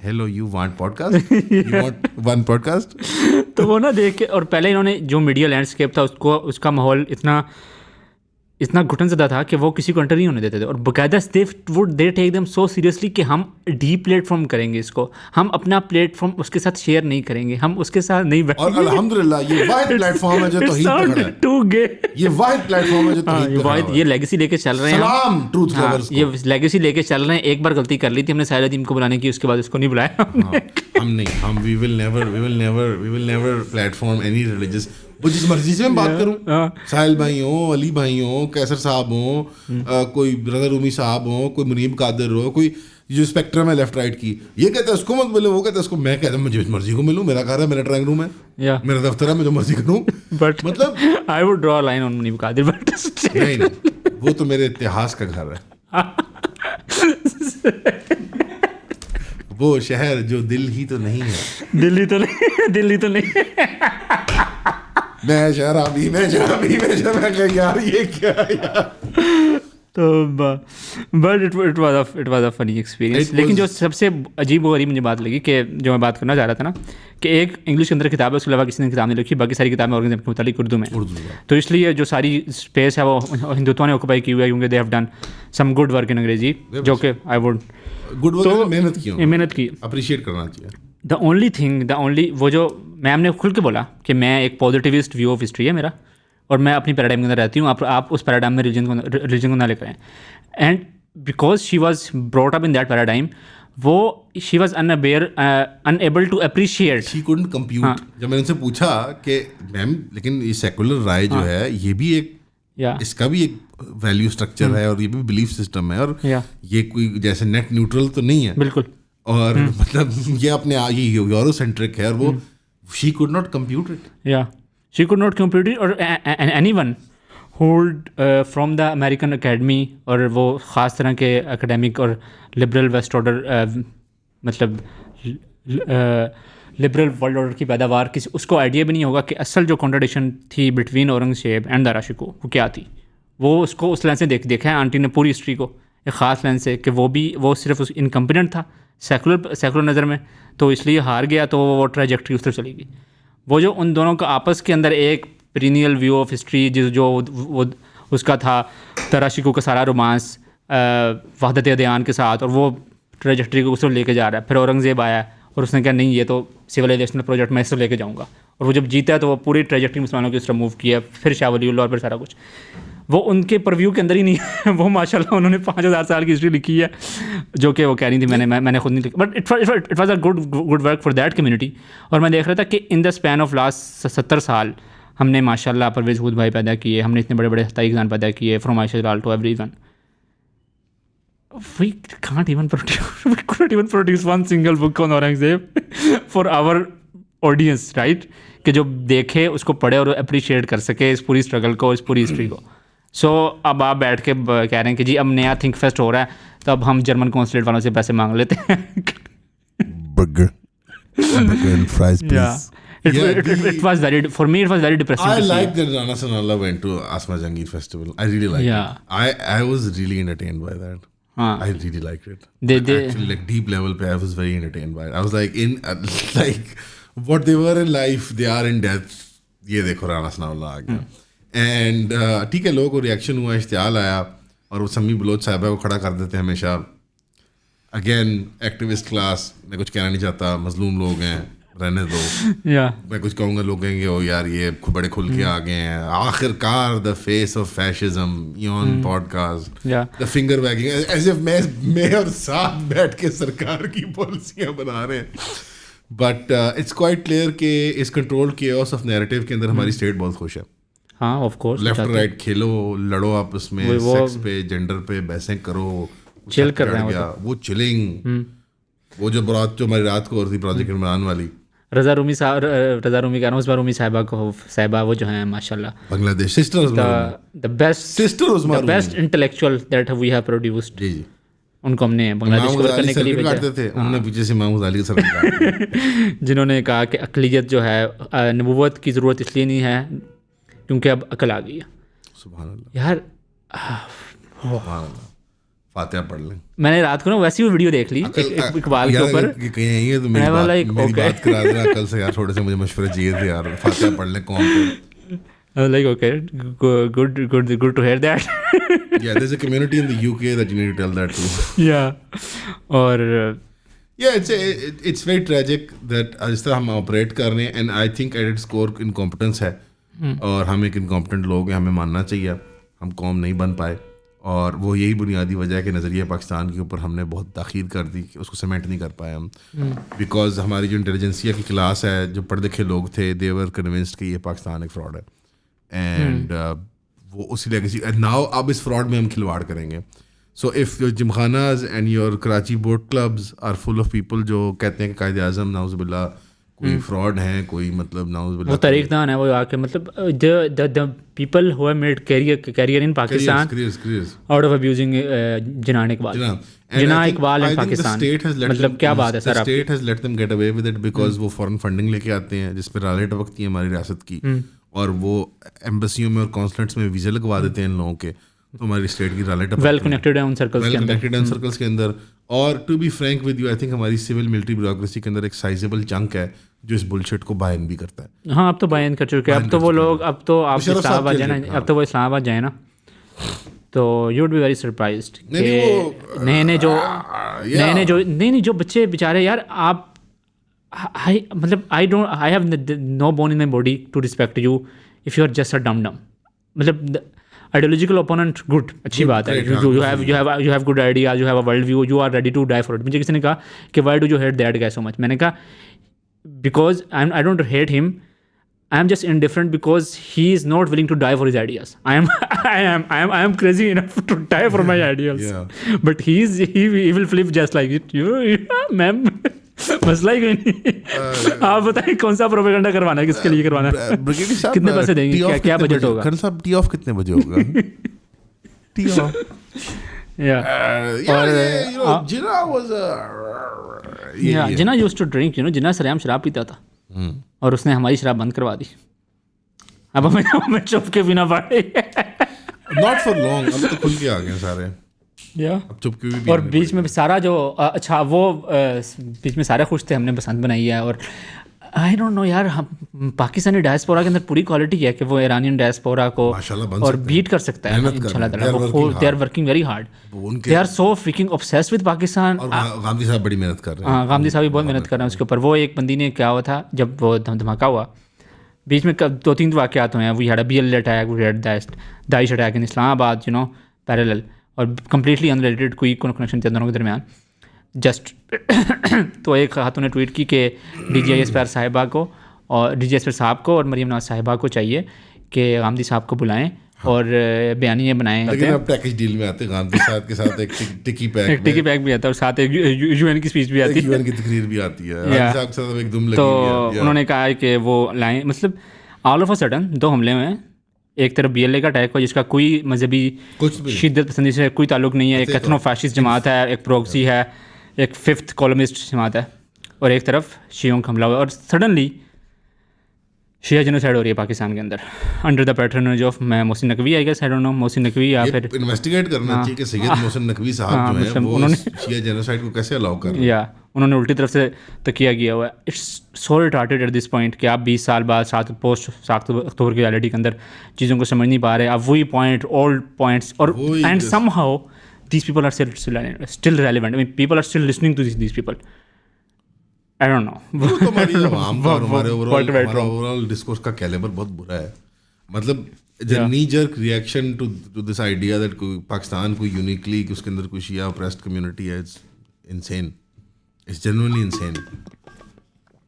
Speaker 1: hello, you want podcast? You want one podcast?
Speaker 2: تو وہ نا دیکھ کے, اور پہلے انہوں نے جو میڈیا لینڈسکیپ تھا اس کا ماحول اتنا گھٹن زدہ تھا کہ وہ کسی کو انٹر نہیں ہونے دیتے تھے, اور باقاعدہ دے ٹیک دیم سو سیریسلی کہ ہم ڈی پلیٹ فارم کریں گے اس کو, ہم اپنا پلیٹ فارم اس کے ساتھ شیئر نہیں کریں گے, ہم اس کے ساتھ نہیں بیٹھیں گے.
Speaker 1: اور الحمدللہ یہ واحد پلیٹ فارم ہے جو توحید پہ کھڑا ہے. یہ واحد پلیٹ فارم ہے جو توحید پہ کھڑا ہے.
Speaker 2: یہ لیگیسی لے کے چل رہے ہیں.
Speaker 1: سلام ٹروتھ لورز کو.
Speaker 2: یہ لیگیسی لے کے چل رہے ہیں. ایک بار غلطی کر لی تھی ہم نے ساحل عظیم کو بلانے کی, اس کے بعد اس کو نہیں بلایا
Speaker 1: ہم we will never platform any religious. وہ جس مرضی سے میں بات کروں, ساحل بھائی ہوں, علی بھائی ہوں, کیسر صاحب ہوں, کوئی رضا رومی صاحب ہوں, کوئی منیب قادر ہو, کوئی جو اسپیکٹرم ہے لیفٹ رائٹ کی, یہ کہتا ہے اس کو مت ملے, وہ کہتا ہے اس کو, میں کہتا ہوں مجھے جس مرضی کو ملوں, میرا گھر ہے, میرا ڈرائنگ روم ہے, میرا دفتر ہے, میں جو مرضی کروں.
Speaker 2: بٹ
Speaker 1: مطلب
Speaker 2: I would draw line on Munib Qadir, but
Speaker 1: نہیں, وہ تو میرے اتحاس کا گھر ہے. وہ شہر جو دل ہی تو نہیں ہے,
Speaker 2: دلی تو نہیں
Speaker 1: میں شرابی یار یہ کیا یار.
Speaker 2: تو بٹ اٹ واز اے فنی ایکسپیرینس. لیکن جو سب سے عجیب و غریب مجھے بات لگی, کہ جو میں بات کرنا چاہ رہا تھا نا, کہ ایک انگلش کے اندر کتاب ہے, اس کے علاوہ کسی نے کتاب نہیں لکھی, باقی ساری کتابیں آرگنائزیشن کے متعلق اردو میں. تو اس لیے جو ساری اسپیس ہے وہ ہندوتوا نے آکوپائی کی ہوئی ہے, کیونکہ they have done some good work in انگریزی, جو کہ آئی ووڈ
Speaker 1: گڈ ورک,
Speaker 2: محنت کی,
Speaker 1: اپریشیٹ کرنا چاہیے.
Speaker 2: دا اونلی وہ جو میم نے کھل کے بولا کہ میں ایک پازیٹیوسٹ ویو آف ہسٹری ہے میرا, اور میں اپنی پیراڈائم کے اندر رہتی ہوں, آپ اس پیراڈائم میں ریلیجن کو نہ لے کریں. And because she was brought up in that paradigm, وہ she was unable to appreciate.
Speaker 1: She couldn't compute. جب میں نے ان سے پوچھا کہ میم لیکن یہ سیکولر رائے جو ہے یہ بھی ایک, اس کا بھی ایک ویلیو اسٹرکچر ہے, اور یہ بھی بلیف سسٹم ہے, اور یہ کوئی جیسے نیٹ نیوٹرل تو نہیں ہے
Speaker 2: بالکل,
Speaker 1: اور مطلب یہ اپنے یورو سینٹرک ہے, اور وہ she could not compute it.
Speaker 2: She could not compute it. اور anyone hold from the American Academy, اور وہ خاص طرح کے اکیڈیمک اور لبرل ویسٹ آرڈر, مطلب لبرل ورلڈ آرڈر کی پیداوار, کسی اس کو آئیڈیا بھی نہیں ہوگا کہ اصل جو کانٹرڈکشن تھی بٹوین اورنگزیب اینڈ داراشکو وہ کیا تھی. وہ اس کو اس لینس سے دیکھا ہے آنٹی نے پوری ہسٹری کو ایک خاص لینس سے, کہ وہ صرف انکمپیٹنٹ تھا سیکولر نظر میں, تو اس لیے ہار گیا, تو وہ ٹریجیکٹری اس طرح چلی گئی. وہ جو ان دونوں کا آپس کے اندر ایک پرینیل ویو آف ہسٹری, جو وہ اس کا تھا داراشکو کا سارا رومانس وحدت ادیان کے ساتھ, اور وہ ٹریجیکٹری کو اس طرح لے کے جا رہا ہے. پھر اورنگزیب آیا اور اس نے کہا نہیں یہ تو سویلائزیشنل پروجیکٹ میں اس طرح لے کے جاؤں گا, اور وہ جب جیتا ہے تو وہ پوری ٹریجیکٹری مسلمانوں کی اس طرح موو کیا, پھر شاہ ولی اللہ, اور پھر سارا کچھ وہ ان کے پرویو کے اندر ہی نہیں ہے. وہ ماشاء اللہ انہوں نے 5000 سال کی ہسٹری لکھی ہے, جو کہ وہ کہہ رہی تھی, میں نے خود نہیں لکھی, but it was a good work for that community. اور میں دیکھ رہا تھا کہ ان دا اسپین آف لاسٹ 70 سال ہم نے ماشاء اللہ پرویز ہود بھائی پیدا کیے, ہم نے اتنے بڑے بڑے حتائی خان پیدا کیے, from Ayesha Jalal to everyone. We can't even produce one single book on Aurangzeb for our audience, right? کہ جو دیکھے اس کو پڑھے اور اپریشیٹ کر سکے اس پوری اسٹرگل کو, اس پوری ہسٹری کو. سو اب آپ بیٹھ کے کہہ رہے ہیں کہ جی اب نیا تھنک فیسٹ ہو رہا ہے, تو اب ہم جرمن کونسلیٹ والوں سے پیسے مانگ لیتے ہیں. It was very, for me, it was very depressing.
Speaker 1: I like that Rana Sanalla went to Asma Jahangir festival. I really liked it. I was really entertained by that. I really liked it. Actually, like deep level pe, I was very entertained by it. I was like, like what they were in life, they are in death. یہ دیکھو رانا ثناء اللہ آ گیا. And ٹھیک ہے, لوگوں کو reaction ہوا, اشتعال آیا, اور وہ سمی بلوچ صاحبہ کو کھڑا کر دیتے ہیں ہمیشہ. اگین ایکٹیوسٹ کلاس, میں کچھ کہنا نہیں چاہتا, مظلوم لوگ ہیں, رہنے دو. میں کچھ کہوں گا, لوگ کہیں گے او یار یہ بڑے کھل کے آ گئے ہیں, آخر کار the face of fascism on podcast, the finger wagging, as if میں اور ساتھ بیٹھ کے سرکار کی پالیسیاں بنا رہے ہیں. بٹ اٹس کوائٹ کلیئر کہ اس کنٹرول کیوس آف نیریٹیو کے اندر ہماری اسٹیٹ بہت خوش ہے.
Speaker 2: ہاں آف کورس,
Speaker 1: لیفٹ رائٹ کھیلو, لڑو آپس میں, سیکس پہ, جینڈر پہ بحثیں کرو,
Speaker 2: چل کر رہے ہیں.
Speaker 1: وہ چلنگ, وہ جو برات جو ہماری رات کو اور تھی پروجیکٹ عمران والی,
Speaker 2: رضا رومی صاحب, رضا رومی کا عثما رومی صاحبہ وہ جو ہیں ماشاء اللہ
Speaker 1: بنگلہ دیش sister,
Speaker 2: the best intellectual that we have produced.
Speaker 1: جی جی,
Speaker 2: ان کو ہم نے بنگلہ دیش کور کرنے کے لیے
Speaker 1: بھیجا تھے. انہوں نے پیچھے سے امام غزالی کا سر
Speaker 2: جنہوں نے کہا کہ اقلیت جو ہے, نبوت کی ضرورت اس لیے نہیں ہے کیونکہ اب عقل آ گئی ہے.
Speaker 1: سبحان اللہ
Speaker 2: یار,
Speaker 1: سبحان اللہ, فاتحہ پڑھ لیں.
Speaker 2: میں نے رات کو نا ویسی وہ ویڈیو دیکھ لی اقبال کے اوپر,
Speaker 1: کہیں یہ تو میری بات کرا دینا کل سے یار, تھوڑے سے مجھے مشورے چاہیے تھے یار, فاتحہ پڑھ لیں قوم پہ.
Speaker 2: I was like, okay, good to hear that.
Speaker 1: Yeah, there's a community in the UK that you need to tell that to.
Speaker 2: Yeah. اور
Speaker 1: yeah, it's very tragic that اس طرح ہم آپریٹ کر رہے ہیں, and I think at its core incompetence ہے, اور ہم ایک incompetent لوگ ہیں, ہمیں ماننا چاہیے ہم قوم نہیں بن پائے, اور وہ یہی بنیادی وجہ ہے کہ نظریہ پاکستان کے اوپر ہم نے بہت تاخیر کر دی, کہ اس کو سیمنٹ نہیں کر پائے ہم, بیکاز ہماری جو انٹیلیجنسیا کی کلاس ہے, جو پڑھے لکھے لوگ تھے, they were convinced کہ یہ پاکستان ایک فراڈ ہے, اینڈ وہ اسی لیگیسی ناؤ اب اس فراڈ میں ہم کھلواڑ کریں گے. So if your gymkhanas and your Karachi boat clubs are full of people جو کہتے ہیں کہ قائد اعظم نعوذ باللہ کوئی فراڈ ہیں, کوئی مطلب نعوذ باللہ
Speaker 2: وہ طریق دان ہے, وہ آ کے مطلب the people who have made career in Pakistan out of abusing Janan Iqbal, Jinnah Iqbal in Pakistan, مطلب کیا بات ہے sir.
Speaker 1: State has let them get away with it because وہ فورن فنڈنگ لے کے آتے ہیں جس پہ رالے ٹپکتی ہیں ہماری ریاست کی, اور وہ ایمبیسیوں میں اور کونسلیٹس میں ویزے لگوا دیتے ہیں ان لوگوں کے, تو ہماری اسٹیٹ کی رالے ٹپکتی ہیں,
Speaker 2: ویل کنیکٹڈ ہے ان سرکلس
Speaker 1: کے اندر. اور to be frank with you, I think ہماری سول ملٹری بیوروکریسی کے اندر ایک سائزیبل چنک ہے جو اس بلشٹ کو بائن بھی کرتا ہے.
Speaker 2: ہاں اب تو بائن کر چکے ہیں, اب تو وہ لوگ, اب تو آپ اسلام آباد جائیں نا, اب تو وہ اسلام آباد جائیں نا, تو you would be very surprised کہ نئے جو بچے بیچارے یار, آپ مطلب I have no bone in my body to respect you if you are just a dumb. مطلب ideological opponent good, اچھی بات ہے, you have good ideas, you have a world view, you are ready to die for it. مجھے کسی نے کہا کہ why do you hate that guy so much, میں نے کہا because I don't hate him, I am just indifferent because he is not willing to die for his ideas. I am crazy enough to die for my ideas. Yeah. But he will flip just like it. Ma'am, مسئلہ ہی کوئی نہیں. آپ بتائیں کون سا propaganda کروانا ہے, کس کے لیے کروانا ہے, کتنے پیسے دیں گے, کیا بجٹ ہوگا,
Speaker 1: خان صاحب ٹی آف کتنے بجے ہوگا, ٹی آف.
Speaker 2: جنا یوز ٹو ڈرنک, جنا سریام شراب پیتا تھا, اور اس نے ہماری شراب بند کروا دی, اب ہمیں چپ کے پینا پڑے.
Speaker 1: ناٹ فار لانگ, اب تو کھل کے آ گئے سارے,
Speaker 2: اور بیچ میں سارا جو اچھا وہ بیچ میں سارے خوش تھے, ہم نے پسند بنائی ہے. اور آئی ڈونٹ نو یار, پاکستانی ڈائسپورا کے اندر پوری کوالٹی ہے کہ وہ ایرانین ڈائسپورا کو اور بیٹ کر سکتا ہے ان شاء اللہ تعالیٰ. They are working very hard, they are so freaking obsessed with Pakistan.
Speaker 1: Ghamidi صاحب بڑی محنت کر رہے ہیں.
Speaker 2: ہاں غامدی صاحب بھی بہت محنت کر رہے ہیں اس کے اوپر. وہ ایک بندی نے کیا ہوا تھا جب وہ دھماکہ ہوا, بیچ میں 2-3 واقعات ہوئے ہیں. We had a BL attack, we had داعش attack in Islamabad, parallel, اور کمپلیٹلی ان ریلیٹڈ, کوئی کنیکشن تھے دونوں کے درمیان. جسٹ تو ایک خاتون نے ٹویٹ کی کہ DGI اسپیر صاحبہ کو اور DGI اسپیر صاحب کو اور مریم نواز صاحبہ کو چاہیے کہ غامدی صاحب کو بلائیں اور بیانیہ بنائیں.
Speaker 1: لیکن اب پیکج ڈیل میں آتے غامدی صاحب کے ساتھ ایک ٹکی پیک
Speaker 2: بھی آتا ہے, اور ساتھ ایک UN کی اسپیچ بھی آتی ہے,
Speaker 1: UN کی تقریر بھی آتی ہے.
Speaker 2: تو انہوں نے کہا کہ وہ لائیں, مطلب آل آف اے سڈن 2 حملے ہوئے. ایک طرف BLA کا اٹیک ہوا جس کا کوئی مذہبی شدت پسندی سے کوئی تعلق نہیں ہے, ایک ایتھنو فیشسٹ جماعت ہے, ایک پروکسی ہے, ایک 5th کالمسٹ جماعت ہے, اور ایک طرف شیعوں کا حملہ ہوا. اور سڈنلی شیعہ جنوسائڈ ہو رہی ہے پاکستان کے اندر under the patronage of Mohsin Naqvi I guess I don't know Mohsin Naqvi یا پھر
Speaker 1: انویسٹیگیٹ کرنا چاہیے کہ سید محسن نقوی صاحب جو ہیں وہ شیعہ جینوسائیڈ کو کیسے الاؤ کر رہے ہیں.
Speaker 2: یا انہوں نے الٹی طرف سے تکیہ کیا ہوا ہے. It's so retarded at this point کہ آپ 20 سال بعد سات اکتوبر کی ریالٹی کے اندر چیزوں کو سمجھ نہیں پا رہے. اب وہی پوائنٹ اولڈ پوائنٹس اور and somehow these people are still relevant. I mean people are still listening to these people. I don't know.
Speaker 1: وہ تو ہماری عوام کا اور ہمارے اوورآل ڈسکورس کا کیلیبر بہت برا ہے. مطلب knee jerk reaction to this idea that Pakistan کو یونیکلی کہ اس کے اندر کوئی شیعہ اپریسڈ کمیونٹی ہے, it's insane, it's genuinely insane.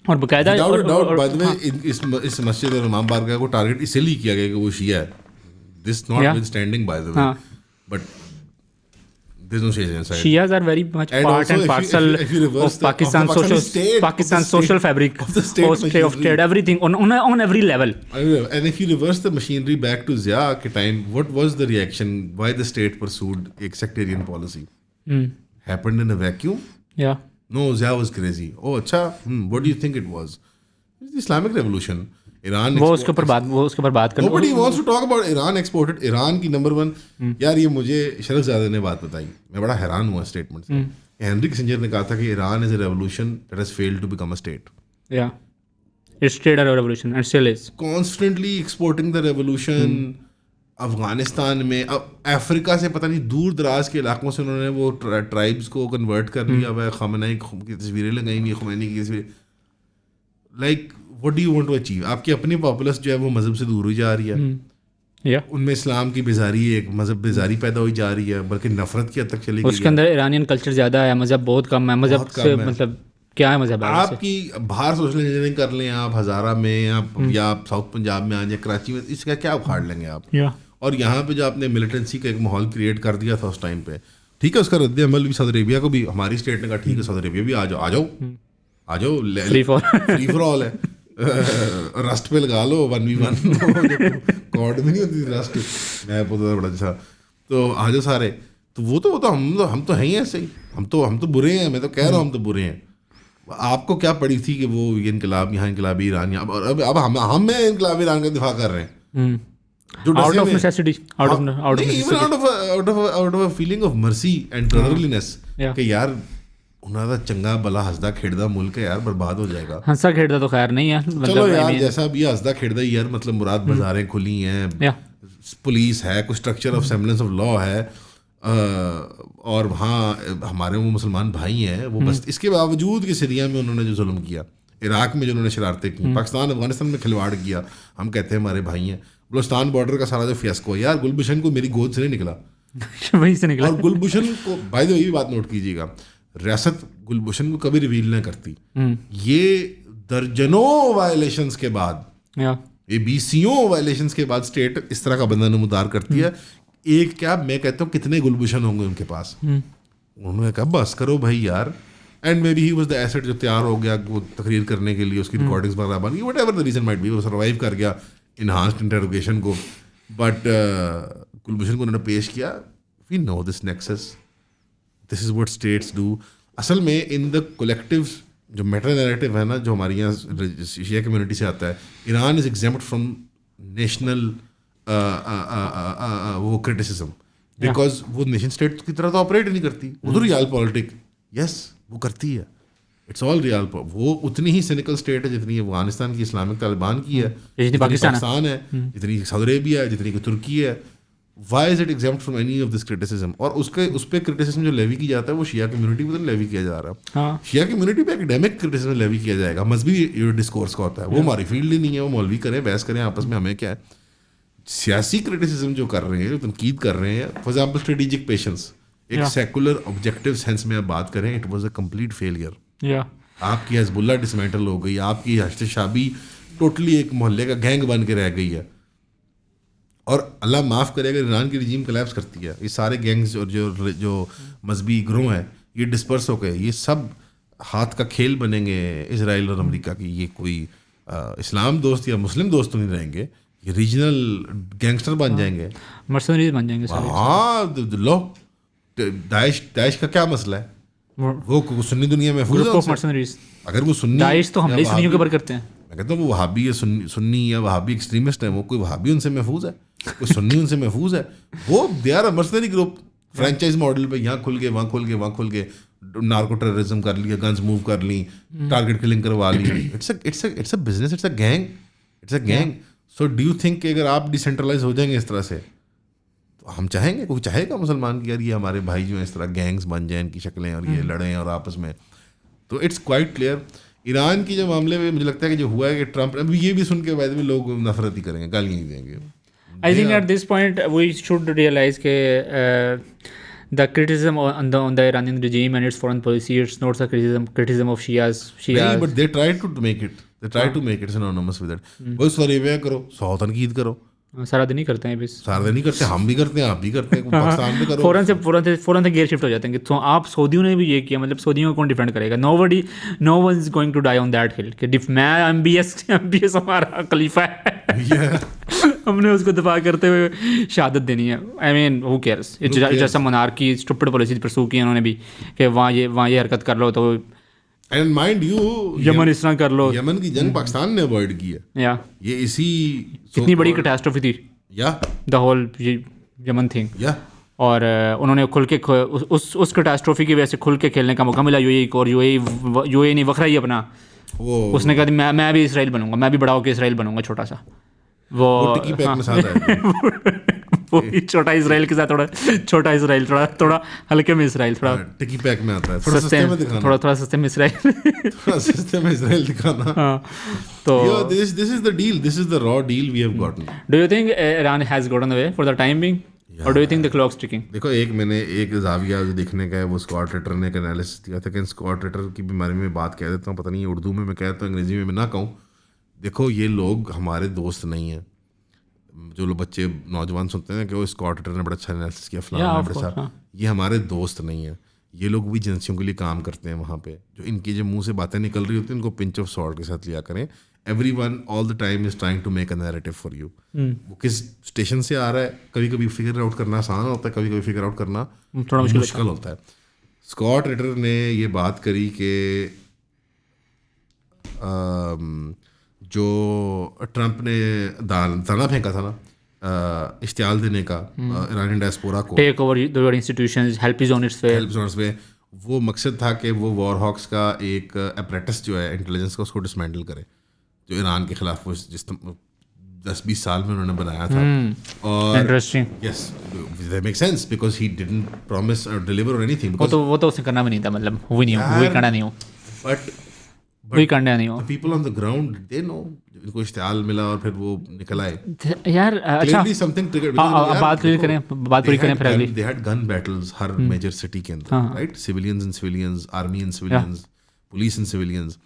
Speaker 2: اور باقاعدہ
Speaker 1: بائی دی وے اس مسجد اور امام بارگاہ کو ٹارگیٹ اسی لیے کیا گیا کہ وہ شیعہ ہے. This not with standing by the way, but there's no Shia genocide.
Speaker 2: Shias are very much part and parcel of Pakistan's social fabric, of state, everything on every level.
Speaker 1: And if you reverse the machinery back to Zia ke time, what was the reaction? Why the state pursued a sectarian policy? Happened in a vacuum?
Speaker 2: Yeah.
Speaker 1: No, Zia was crazy. Oh, acha. What do you think it was? It was the Islamic Revolution.
Speaker 2: وہ اس کے اوپر بات کرنا.
Speaker 1: Nobody wants to talk about Iran exported. Iran کی number 1 یار یہ مجھے شرف زادہ نے بات بتائی, میں بڑا حیران ہوا اسٹیٹمنٹ سے. ہینری کسنجر نے کہا تھا کہ Iran is a revolution that has failed to become a state.
Speaker 2: Yeah. It stayed a revolution and still is.
Speaker 1: Constantly exporting the revolution. Afghanistan میں اب افریقہ سے پتہ نہیں دور دراز کے علاقوں سے انہوں نے وہ ٹرائبس کو کنورٹ کر لیا ہوا ہے. خامنہئی کی تصویریں لگائی ہوئی, خمینی کی تصویریں. Like what do you want to achieve? آپ کی اپنی پاپولس جو ہے وہ مذہب سے دور ہوئی جا رہی ہے. ان میں اسلام کی بیزاری, ایک مذہب بیزاری پیدا ہوئی جا رہی ہے, بلکہ نفرت کی حد تک چلی گئی.
Speaker 2: اس کے اندر ایرانین کلچر زیادہ ہے, مذہب بہت کم ہے. مذہب سے مطلب کیا ہے مذہب؟
Speaker 1: آپ کی باہر سوشل انجینئرنگ کر لیں آپ ہزارہ میں یا آپ ساؤتھ پنجاب میں آ جائیں, کراچی میں, اس کا کیا اکھاڑ لیں گے آپ. اور یہاں پہ جو آپ نے ملیٹنسی کا ایک ماحول کریٹ کر دیا تھا اس ٹائم پہ, ٹھیک ہے, اس کا رد عمل بھی سعودی عربیہ کو بھی ہماری اسٹیٹ نے کہا ٹھیک ہے سعودی عربیہ بھی آ جاؤ فری فار آل ہے, رسٹ پہ لگا لو 1v1 کارڈ میں نہیں ہوتی تھی رسٹ, میں بہت بڑا اچھا, تو آ جاؤ سارے. تو وہ تو ہم تو ہیں ہی ایسے ہی, ہم تو برے ہیں. میں تو کہہ رہا ہوں ہم تو برے ہیں. آپ کو کیا پڑی تھی کہ وہ یہ انقلاب یہاں انقلابی ایران یہاں, اور اب ہم انقلابی ایران کا دفاع کر رہے ہیں out of necessity, out of a feeling of mercy and brotherliness کہ یار انہوں نے چنگا بلا ہسدا کھیڑدا ملک ہے یار, برباد ہو جائے گا.
Speaker 2: ہنسا کھیڑدا تو خیر نہیں ہے,
Speaker 1: چلو یار جیسا بھی ہسدا کھیڑدا ہی یار, مطلب مراد بازاریں کھلی ہیں, پولیس ہے, کچھ structure of semblance of law ہے, اور وہاں ہمارے وہ مسلمان بھائی ہیں وہ, بس اس کے باوجود کہ سیریا میں انہوں نے جو ظلم کیا, عراق میں جو انہوں نے شرارتیں کی, پاکستان افغانستان میں کھلواڑ کیا, ہم کہتے ہیں ہمارے بھائی ہیں. بلوچستان بارڈر کا سارا جو فیاسکو ہے یار, گلبشن کو میری گود سے نہیں نکلا,
Speaker 2: وہیں سے نکلا.
Speaker 1: اور گلبشن کو بائی دی وے یہ بات نوٹ کیجیے گا, ریاست گلبشن کو کبھی ریویل نہ کرتی. یہ درجنوں وائلیشنس کے بعد, یہ 20 وائلیشنس کے بعد اسٹیٹ اس طرح کا بندہ نمودار کرتی ہے. ایک کیا میں کہتا ہوں کتنے گلبشن ہوں گے ان کے پاس. انہوں نے کہا بس کرو بھائی یار, and maybe he was the east جو تیار ہو گیا وہ تقریر کرنے کے لیے, اس کی ریکارڈنگس وغیرہ بن گئی, whatever the reason might be, وہ سروائیو کر گیا انہانسڈ انٹروگیشن کو. بٹ گلبشن کو انہوں نے پیش کیا. We know this nexus, this is what states do. اصل میں ان دا کولیکٹیو جو میٹا نیریٹو ہے نا, جو ہمارے یہاں شیعہ کمیونٹی سے آتا ہے, ایران از ایگزیمپٹ فرام نیشنل وہ کرٹیسزم, بیکاز وہ نیشن اسٹیٹ کی طرح تو آپریٹ نہیں کرتی. وہ تو ریال پالیٹک, یس وہ کرتی ہے, اٹس آل ریال. وہ اتنی ہی سینیکل اسٹیٹ ہے جتنی افغانستان کی اسلامک طالبان کی ہے, جتنی پاکستان ہے, جتنی سعودی عربیہ ہے, جتنی کہ ترکی ہے. Why is it exempt from any of this criticism? اور اس پہ کرٹیسزم جو لیوی کی جاتا ہے وہ شیعہ کمیونٹی پہ لیوی کیا جا رہا. شیعہ کمیونٹی پہ اکیڈیمک کرٹیسزم لیوی کیا جائے گا, مذہبی ڈسکورس کا ہوتا ہے, وہ ہماری فیلڈ ہی نہیں ہے. وہ مولوی کریں, بحث کریں آپس میں, ہمیں کیا ہے. سیاسی کرٹیسزم جو کر رہے ہیں, جو تنقید کر رہے ہیں, فار ایگزامپل اسٹریٹجک پیشنس, ایک سیکولر آبجیکٹیو سینس میں آپ بات کریں, it was a complete failure. آپ کی حزب اللہ ڈسمینٹل ہو گئی, آپ کی حشد شابی ٹوٹلی ایک محلے کا گینگ بن کے رہ گئی ہے. اور اللہ معاف کرے اگر ایران کی رجیم کلیپس کرتی ہے, یہ سارے گینگز اور جو مذہبی گروہ ہیں یہ ڈسپرس ہو گئے, یہ سب ہاتھ کا کھیل بنیں گے اسرائیل اور امریکہ کی. یہ کوئی اسلام دوست یا مسلم دوست تو نہیں رہیں گے, یہ ریجنل گینگسٹر بن جائیں گے,
Speaker 2: مرسنریز بن جائیں گے.
Speaker 1: ہاں لو داعش کا کیا مسئلہ ہے, وہ سنی دنیا میں محفوظ ہے.
Speaker 2: مرسنریز
Speaker 1: اگر وہ سنی,
Speaker 2: داعش تو ہم نہیں سنیوں کے اوپر کرتے ہیں.
Speaker 1: میں کہتا ہوں وہ وہابی ہے سنی یا وہابی ایکسٹریمسٹ ہے, وہ کوئی وہابی ان سے محفوظ ہے, کوئی سنی ان سے محفوظ ہے؟ وہ they are a mercenary group, franchise model پہ یہاں کھل گئے وہاں کھل گئے وہاں کھل گئے, نارکو ٹیررزم کر لیا, گنز موو کر لی, ٹارگیٹ کلنگ کروا لی. It's a business, it's a gang. So do you think کہ اگر آپ ڈیسینٹرلائز ہو جائیں گے اس طرح سے تو ہم چاہیں گے, کوئی چاہے گا مسلمان کی یار یہ ہمارے بھائی جو ہیں اس طرح گینگز بن جائیں ان کی شکلیں اور یہ لڑیں اور آپس میں؟ تو اٹس کوائٹ کلیئر. ایران کی جو معاملے میں مجھے لگتا ہے کہ جو ہوا ہے کہ ٹرمپ, ابھی یہ بھی سن کے بعد بھی لوگ نفرت ہی کریں گے, گالیاں نہیں دیں گے.
Speaker 2: I think at this point we should realize that the criticism on the Iranian regime and its foreign policy, it's not the criticism of Shias.
Speaker 1: But they try to make it. They try to make it synonymous with it. وہ sorry وے کرو, سو تنقید کرو,
Speaker 2: سارا دن ہی کرتے ہیں, بس
Speaker 1: سارا دن نہیں کرتے, ہم بھی کرتے ہیں, آپ بھی کرتے ہیں, پاکستان میں کرو.
Speaker 2: فوراً سے گیئر شفٹ ہو جاتے ہیں کہ تو آپ سعودیوں نے بھی یہ کیا, مطلب سعودیوں کو کون ڈیفینڈ کرے گا؟ No one is going to die on that hill کہ میں ایم بی ایس ہمارا خلیفہ ہے, ہم نے اس کو دفاع کرتے ہوئے شہادت دینی ہے. آئی مین ہو کیئرس, جیسا منارکی اسٹوپڈ پالیسی پرسو کی انہوں نے بھی کہ وہاں یہ حرکت کر لو تو
Speaker 1: اینڈ مائنڈ یو
Speaker 2: یمن اس طرح کر لو.
Speaker 1: یمن کی جنگ پاکستان نے اوائڈ کی ہے, یہ اسی
Speaker 2: کتنی بڑی کیٹاسٹروفی تھی دا ہول یمن تھنگ, اور انہوں نے کھل کے اس کیٹاسٹروفی کی وجہ سے کھل کے کھیلنے کا موقع ملا یو اے کو, اور یو اے نہیں وکھرا ہی اپنا, اس نے کہا میں بھی اسرائیل بنوں گا, میں بھی بڑا ہو کے اسرائیل بنوں گا چھوٹا سا, وہ چھوٹا اسرائیل کے ساتھ چھوٹا اسرائیل, تھوڑا ہلکے میں اسرائیل, تھوڑا
Speaker 1: ٹکی پیک میں آتا ہے,
Speaker 2: تھوڑا سستے میں
Speaker 1: اسرائیل دکھانا. ہاں, تو this is the deal, this is the raw deal we have gotten.
Speaker 2: Do you think Iran has gotten away for the time being, or do you think the clock's ticking?
Speaker 1: دیکھو میں نے ایک زاویہ جو دیکھنے کا ہے وہ اسکاٹ ریٹر نے ایک انالیسس دیا تھا کہ اسکاٹ ریٹر کی بارے میں بات کہہ دیتا ہوں, پتہ نہیں اردو میں کہتا ہوں, انگریزی میں نہ کہوں. دیکھو یہ لوگ ہمارے دوست نہیں ہیں, جو لوگ بچے نوجوان سنتے ہیں کہ وہ اسکاٹ ریٹر نے بڑا اچھا انالیسس کیا فلاں بڑا اچھا, یہ ہمارے دوست نہیں ہیں. یہ لوگ بھی ایجنسیوں کے لیے کام کرتے ہیں وہاں پہ, جو ان کی جو منہ سے باتیں نکل رہی ہوتی ہیں ان کو پنچ آف سالٹ کے ساتھ لیا کریں. Everyone all the time is trying to make a narrative for you. وہ کس اسٹیشن سے آ رہا ہے, کبھی کبھی فگر آؤٹ کرنا آسان ہوتا ہے, کبھی کبھی فگر آؤٹ کرنا تھوڑا مشکل ہوتا ہے. اسکاٹ ریٹر نے یہ بات کری کہ جو ٹرمپ نے دانا پھینکا تھا نا اشتعال دینے کا ایرانین ڈائسپورا کو,
Speaker 2: take over your institutions, help us on its way,
Speaker 1: وہ مقصد تھا کہ وہ وار ہاکس کا ایک اپریٹس جو ہے انٹیلیجنس کا اس کو ڈسمینٹل کرے, جو ایران کے خلاف وہ جس 10-20 سال میں انہوں نے بنایا تھا. اور yes that make sense because he didn't promise اور ڈیلیور اور اینی تھنگ.
Speaker 2: وہ تو اس نے کرنا بھی نہیں تھا, مطلب وہی کرنا نہیں ہو,
Speaker 1: بٹ
Speaker 2: وہی کرنا نہیں ہو.
Speaker 1: پیپل آن دا گراؤنڈ دے نو, ان کو اشتعال ملا اور پھر وہ نکل آئے
Speaker 2: یار. اچھا بات پوری کریں پھر اگلی.
Speaker 1: دے ہیڈ گن بیٹلز ہر میجر سٹی کے اندر, right, civilians and civilians, army and civilians, police and civilians,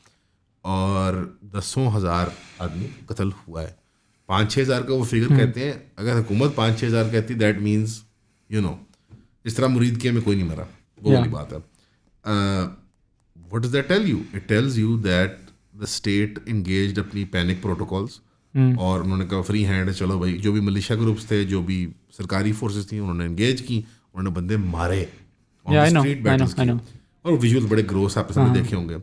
Speaker 1: اور 10,000 آدمی قتل ہوا ہے. 5,000-6,000 کا وہ فگر کہتے ہیں. اگر حکومت 5,000-6,000 کہتی دیٹ مینس یو نو اس طرح مرید کیا میں کوئی نہیں مرا, وہ والی بات ہے. What does that tell you? It tells you that the state engaged اپنی پینک پروٹوکالس, اور انہوں نے کہا فری ہینڈ ہے, چلو بھائی جو بھی ملیشیا گروپس تھے, جو بھی سرکاری فورسز تھیں, انہوں نے انگیج کی, انہوں نے بندے مارے اسٹریٹ بیٹلز کی, اور ویژول بڑے گروس آپ نے دیکھے ہوں گے.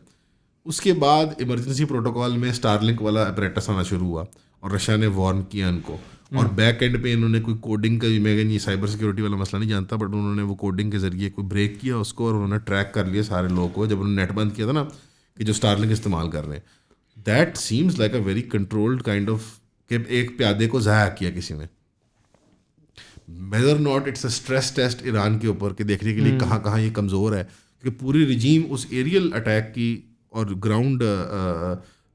Speaker 1: اس کے بعد ایمرجنسی پروٹوکال میں اسٹار لنک والا اپریٹس آنا شروع ہوا, اور رشیا نے وارن کیا ان کو, اور بیک اینڈ پہ انہوں نے کوئی کوڈنگ کا, میں یہ سائبر سیکورٹی والا مسئلہ نہیں جانتا, بٹ انہوں نے وہ کوڈنگ کے ذریعے کوئی بریک کیا اس کو, اور انہوں نے ٹریک کر لیا سارے لوگوں کو. جب انہوں نے نیٹ بند کیا تھا نا کہ جو اسٹار لنک استعمال کر رہے ہیں, that seems like a very controlled kind of, کہ ایک پیادے کو ضائع کیا کسی نے. Whether not it's a stress test Iran کے اوپر کہ دیکھنے کے لیے کہاں کہاں یہ کمزور ہے, کیونکہ پوری رجیم اس ایریل اٹیک کی اور گراؤنڈ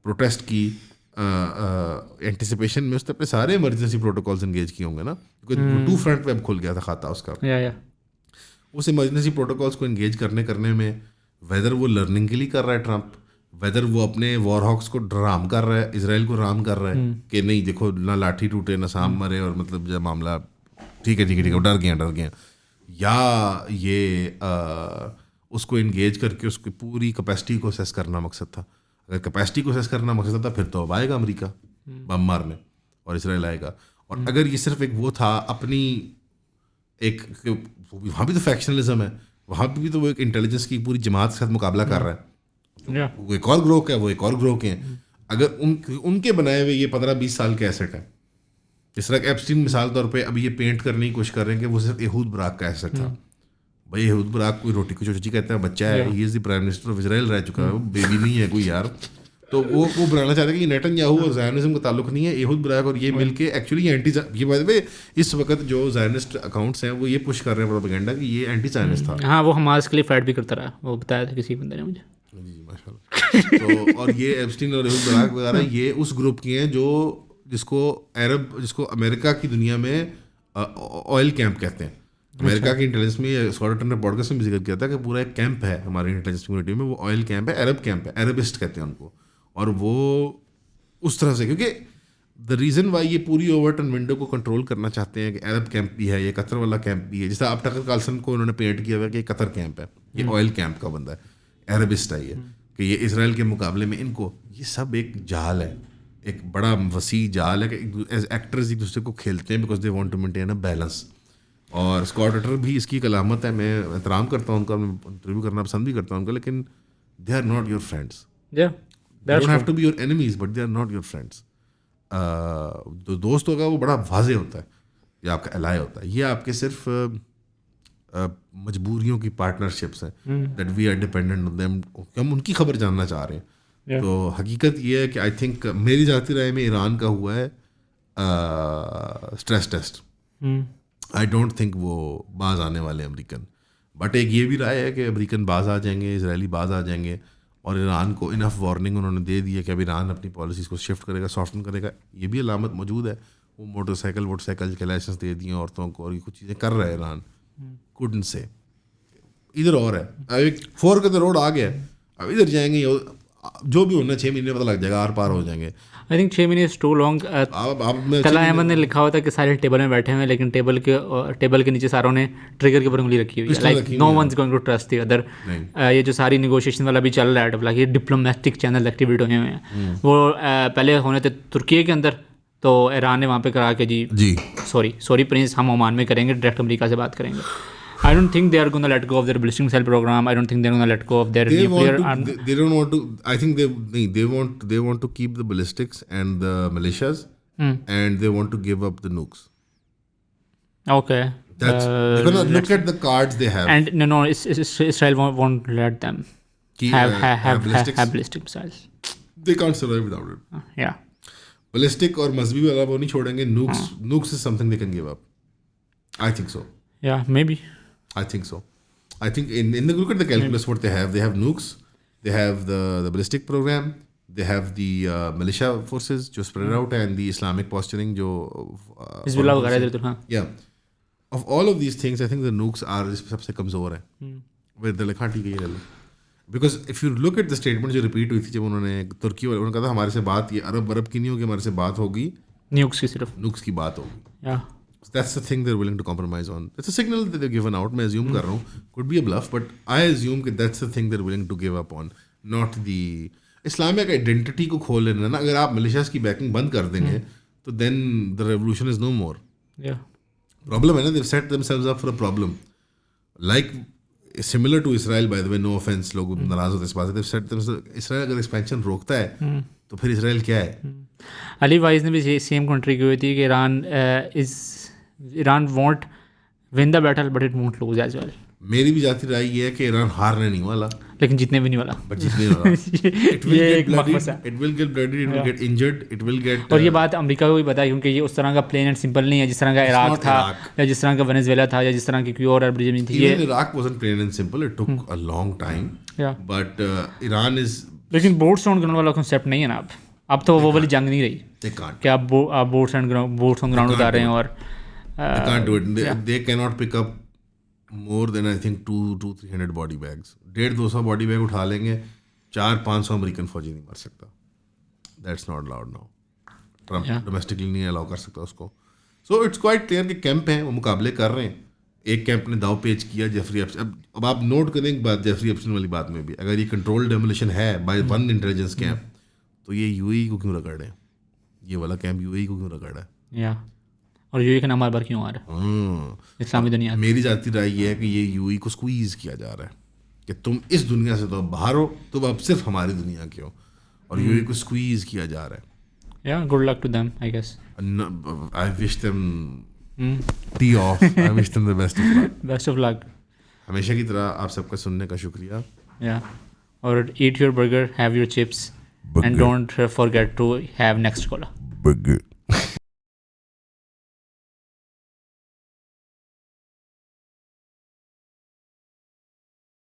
Speaker 1: پروٹیسٹ کی اینٹیسپیشن میں اس نے اپنے سارے ایمرجنسی پروٹوکالز انگیج کیے ہوں گے نا, کیونکہ 2 فرنٹ پہ اب کھل گیا تھا کھاتا اس کا. اس ایمرجنسی پروٹوکالز کو انگیج کرنے میں ویدر وہ لرننگ کے لیے کر رہا ہے ٹرمپ, ویدر وہ اپنے وار ہاکس کو رام کر رہا ہے, اسرائیل کو رام کر رہا ہے کہ نہیں دیکھو نہ لاٹھی ٹوٹے نہ سام مرے, اور مطلب جب معاملہ ٹھیک ہے ڈر گئے, یا یہ اس کو انگیج کر کے اس کی پوری کیپیسٹی کو اسیس کرنا مقصد تھا. اگر کیپیسٹی کو اسیس کرنا مقصد تھا پھر تو اب آئے گا امریکہ بم مارنے اور اسرائیل آئے گا. اور اگر یہ صرف ایک وہ تھا اپنی ایک, وہاں بھی تو فیکشنلزم ہے, وہاں پہ بھی تو وہ ایک انٹیلیجنس کی پوری جماعت کے ساتھ مقابلہ کر رہا ہے, وہ ایک اور گروہ کا ہے, وہ ایک اور گروہ کے ہیں. اگر ان کے بنائے ہوئے یہ 15-20 سال کے ایسٹ ہے. جس طرح ایپسٹین مثال طور پہ ابھی یہ پینٹ کرنے کی کوشش کر رہے ہیں کہ وہ صرف ایہود براک کا ایسٹ تھا. بھائی ایہود براک کوئی روٹی کو چوچی کہتا ہے, بچہ ہے, he is the prime minister of Israel رہ چکا ہے, وہ بیبی نہیں ہے کوئی یار. تو وہ بنانا چاہتے ہیں کہ یہ نیتن یاہو اور زائنزم کا تعلق نہیں ہے, ایہود براک اور یہ مل کے ایکچولی اینٹی, یہ بات ہے اس وقت جو زائنسٹ اکاؤنٹس ہیں وہ یہ پش کر رہے ہیں پروپیگنڈا کہ یہ اینٹی زائنسٹ تھا.
Speaker 2: ہاں وہ حماس کے لیے فائٹ بھی کرتا رہا, وہ بتایا تھا کسی بندے نے مجھے.
Speaker 1: جی ماشاء اللہ. تو اور یہ ایپسٹین اور ایہود براک وغیرہ یہ اس گروپ کی ہیں جو جس کو امریکہ کی دنیا میں آئل کیمپ کہتے ہیں. امریکہ کی انٹیلیجنس میں اسکاٹ نے پوڈکاسٹ میں بھی ذکر کیا تھا کہ پورا ایک کیمپ ہے ہماری انٹیلیجنس کمیونٹی میں, وہ آئل کیمپ ہے, عرب کیمپ ہے, عربسٹ کہتے ہیں ان کو. اور وہ اس طرح سے کیونکہ دا ریزن وائی یہ پوری اوورٹن ونڈو کو کنٹرول کرنا چاہتے ہیں کہ عرب کیمپ بھی ہے, یہ قطر والا کیمپ بھی ہے. جیسے آپ ٹکر کارلسن کو انہوں نے پینٹ کیا ہوا کہ یہ قطر کیمپ ہے, یہ آئل کیمپ کا بندہ ہے, عربسٹ ہے یہ, کہ یہ اسرائیل کے مقابلے میں ان کو, یہ سب ایک جال ہے, ایک بڑا وسیع جال ہے کہ ایز ایکٹرز ایک دوسرے کو کھیلتے ہیں because they want to maintain a balance. اور اسکاٹ اٹر بھی اس کی ایک علامت ہے. میں احترام کرتا ہوں ان کا, میں انٹرویو کرنا پسند بھی کرتا ہوں ان کا, لیکن they are not your friends. They don't have to be your enemies, but they are not your friends. جو دوست ہوگا وہ بڑا واضح ہوتا ہے, یہ آپ کا الائے ہوتا ہے. یہ آپ کے صرف مجبوریوں کی پارٹنرشپس ہیں, that we are dependent on them, ہم ان کی خبر جاننا چاہ رہے ہیں. تو حقیقت یہ ہے کہ آئی تھنک میری ذاتی رائے میں ایران کا ہوا ہے stress test. I don't think وہ باز آنے والے امریکن, بٹ ایک یہ بھی رائے ہے کہ امریکن باز آ جائیں گے, اسرائیلی باز آ جائیں گے, اور ایران کو انف وارننگ انہوں نے دے دی ہے کہ اب ایران اپنی پالیسیز کو شفٹ کرے گا, سافٹن کرے گا. یہ بھی علامت موجود ہے. وہ موٹر سائیکل کے لائسنس دے دیے عورتوں کو, اور یہ کچھ چیزیں کر رہا ہے ایران. کوڈن سے ادھر اور ہے, اب ایک فور کا روڈ آ گیا, اب ادھر جائیں گے, جو بھی ہونا 6 مہینے پتہ لگ جائے گا, آر پار ہو جائیں گے.
Speaker 2: آئی تھنک 6 مہینے از ٹو لانگ. طلحہ احمد نے لکھا ہوا تھا کہ سارے ٹیبل میں بیٹھے ہوئے ہیں, لیکن ٹیبل کے نیچے ساروں نے ٹریگر کے اوپر انگلی رکھی ہوئی ہے, like no one is going to trust the other. یہ جو ساری نیگوشیشن والا بھی چل رہا ہے, یہ ڈپلومیٹک چینل ایکٹیویٹ ہوئے ہیں. وہ پہلے ہونے تھے ترکی کے اندر, تو ایران نے وہاں پہ کہا کہ جی سوری پرنس, ہم عمان میں کریں گے, ڈائریکٹ امریکہ سے بات کریں گے. I don't think they are going to let go of their ballistic missile program. I don't think they're going to let go of their nuclear arm.
Speaker 1: They don't want to. I think they want to keep the ballistics and the militias, and they want to give up the nukes.
Speaker 2: Okay.
Speaker 1: That's because look at the cards they have.
Speaker 2: And no, Israel won't let them have ballistic missiles.
Speaker 1: They can't survive without it.
Speaker 2: Yeah.
Speaker 1: Ballistic or مذہبی والا وہ نہیں چھوڑیں گے. Nukes is something they can give up. I think so.
Speaker 2: Yeah, maybe.
Speaker 1: I think so. I think in the look at the calculus what they have nukes, they have the ballistic program, they have the militia forces جو spread out, and the Islamic posturing جو
Speaker 2: Hezbollah وغیرہ ادھر تو. ہاں.
Speaker 1: Yeah. Of all of these things, I think the nukes are سب سے کمزور ہیں. Where they're like ہاں ٹھیک ہے یہ لے لو. Because if you look at the statement جو ریپیٹ ہوئی تھی جب انہوں نے ترکی والے, انہوں نے کہا تھا ہمارے سے بات, یہ عرب کی نہیں ہوگی, ہمارے سے بات ہوگی
Speaker 2: نیوکس کی, صرف
Speaker 1: نوکس کی بات ہوگی.
Speaker 2: Yeah.
Speaker 1: That's the thing they're willing to compromise on. That's a signal that they've given out. میں assume کر رہا ہوں, could be a bluff, but I assume that that's the thing they're willing to give up on, not the Islamic identity کو کھول لینا نا. اگر آپ ملیشیاز کی بیکنگ بند کر دیں گے تو then the revolution is no more.
Speaker 2: Yeah.
Speaker 1: Problem ہے نا, they've set themselves up for a problem. Like similar to Israel, by the way, no offense, لوگ ناراض ہوتے اس بات سے, they've set themselves, Israel اگر ایکسپینشن روکتا ہے تو پھر اسرائیل کیا ہے.
Speaker 2: علی وائز نے بھی سیم کنٹری کی ہوئی تھی کہ Iran won't win the battle but it won't lose as well.
Speaker 1: میری بھی ذاتی رائے یہ ہے کہ ایران ہارنے نہیں والا,
Speaker 2: لیکن جیتنے بھی نہیں والا.
Speaker 1: بٹ جیتنے والا. یہ ایک مخمص ہے. It will get bloodied, it will get injured, it will get.
Speaker 2: اور یہ بات امریکہ کو بھی پتہ ہے, کیونکہ یہ اس طرح کا پلین اینڈ سمپل نہیں ہے جس طرح کا عراق تھا, یا جس طرح کا ونیزویلا تھا, یا جس طرح کی کوئی اور عرب ریجن تھی. یہ
Speaker 1: Iraq wasn't plain and simple, it took a long time. But Iran is.
Speaker 2: لیکن بورڈس آن گراؤنڈ والا کنسیپٹ نہیں ہے نا اب تو وہ والی جنگ نہیں رہی کہ آپ بورڈس آن گراؤنڈ اتار رہے ہیں. اور
Speaker 1: they can't do it. They cannot pick up more than I think 200-300 body bags. 150-200 body bag اٹھا لیں گے, 400-500 امریکن فوجی نہیں مار سکتا. That's not allowed now. Trump domestically نہیں الاؤ کر سکتا اس کو. سو اٹس کوائٹ کلیئر کہ کیمپ ہیں وہ مقابلے کر رہے ہیں. ایک کیمپ نے داؤ پیچ کیا جیفری ایپسٹن. اب آپ نوٹ کریں ایک بات جیفری ایپسٹن والی بات میں بھی, اگر یہ کنٹرول ڈیمولیشن ہے بائی ون انٹیلیجنس کیمپ, تو یہ یو اے کو کیوں رگڑ ہے, یہ والا کیمپ یو اے کو کیوں رگڑ ہے,
Speaker 2: اور یو اے کا نام بار بار کیوں آ رہا ہے اسلامی دنیا.
Speaker 1: میری ذاتی رائے یہ ہے کہ یہ یو اے کو اسکویز کیا جا رہا ہے کہ تم اس دنیا سے تو باہر ہو, تم اب صرف ہماری دنیا کے ہو. اور یو کو اسکویز کیا جا رہا ہے.
Speaker 2: Yeah, good luck to them, I guess.
Speaker 1: I wish them tee off. I wish them the best of luck.
Speaker 2: Best of luck.
Speaker 1: ہمیشہ کی طرح آپ سب کا سننے کا شکریہ.
Speaker 2: Yeah. Or eat your burger, have your chips, and don't forget to have next cola.
Speaker 1: Burger.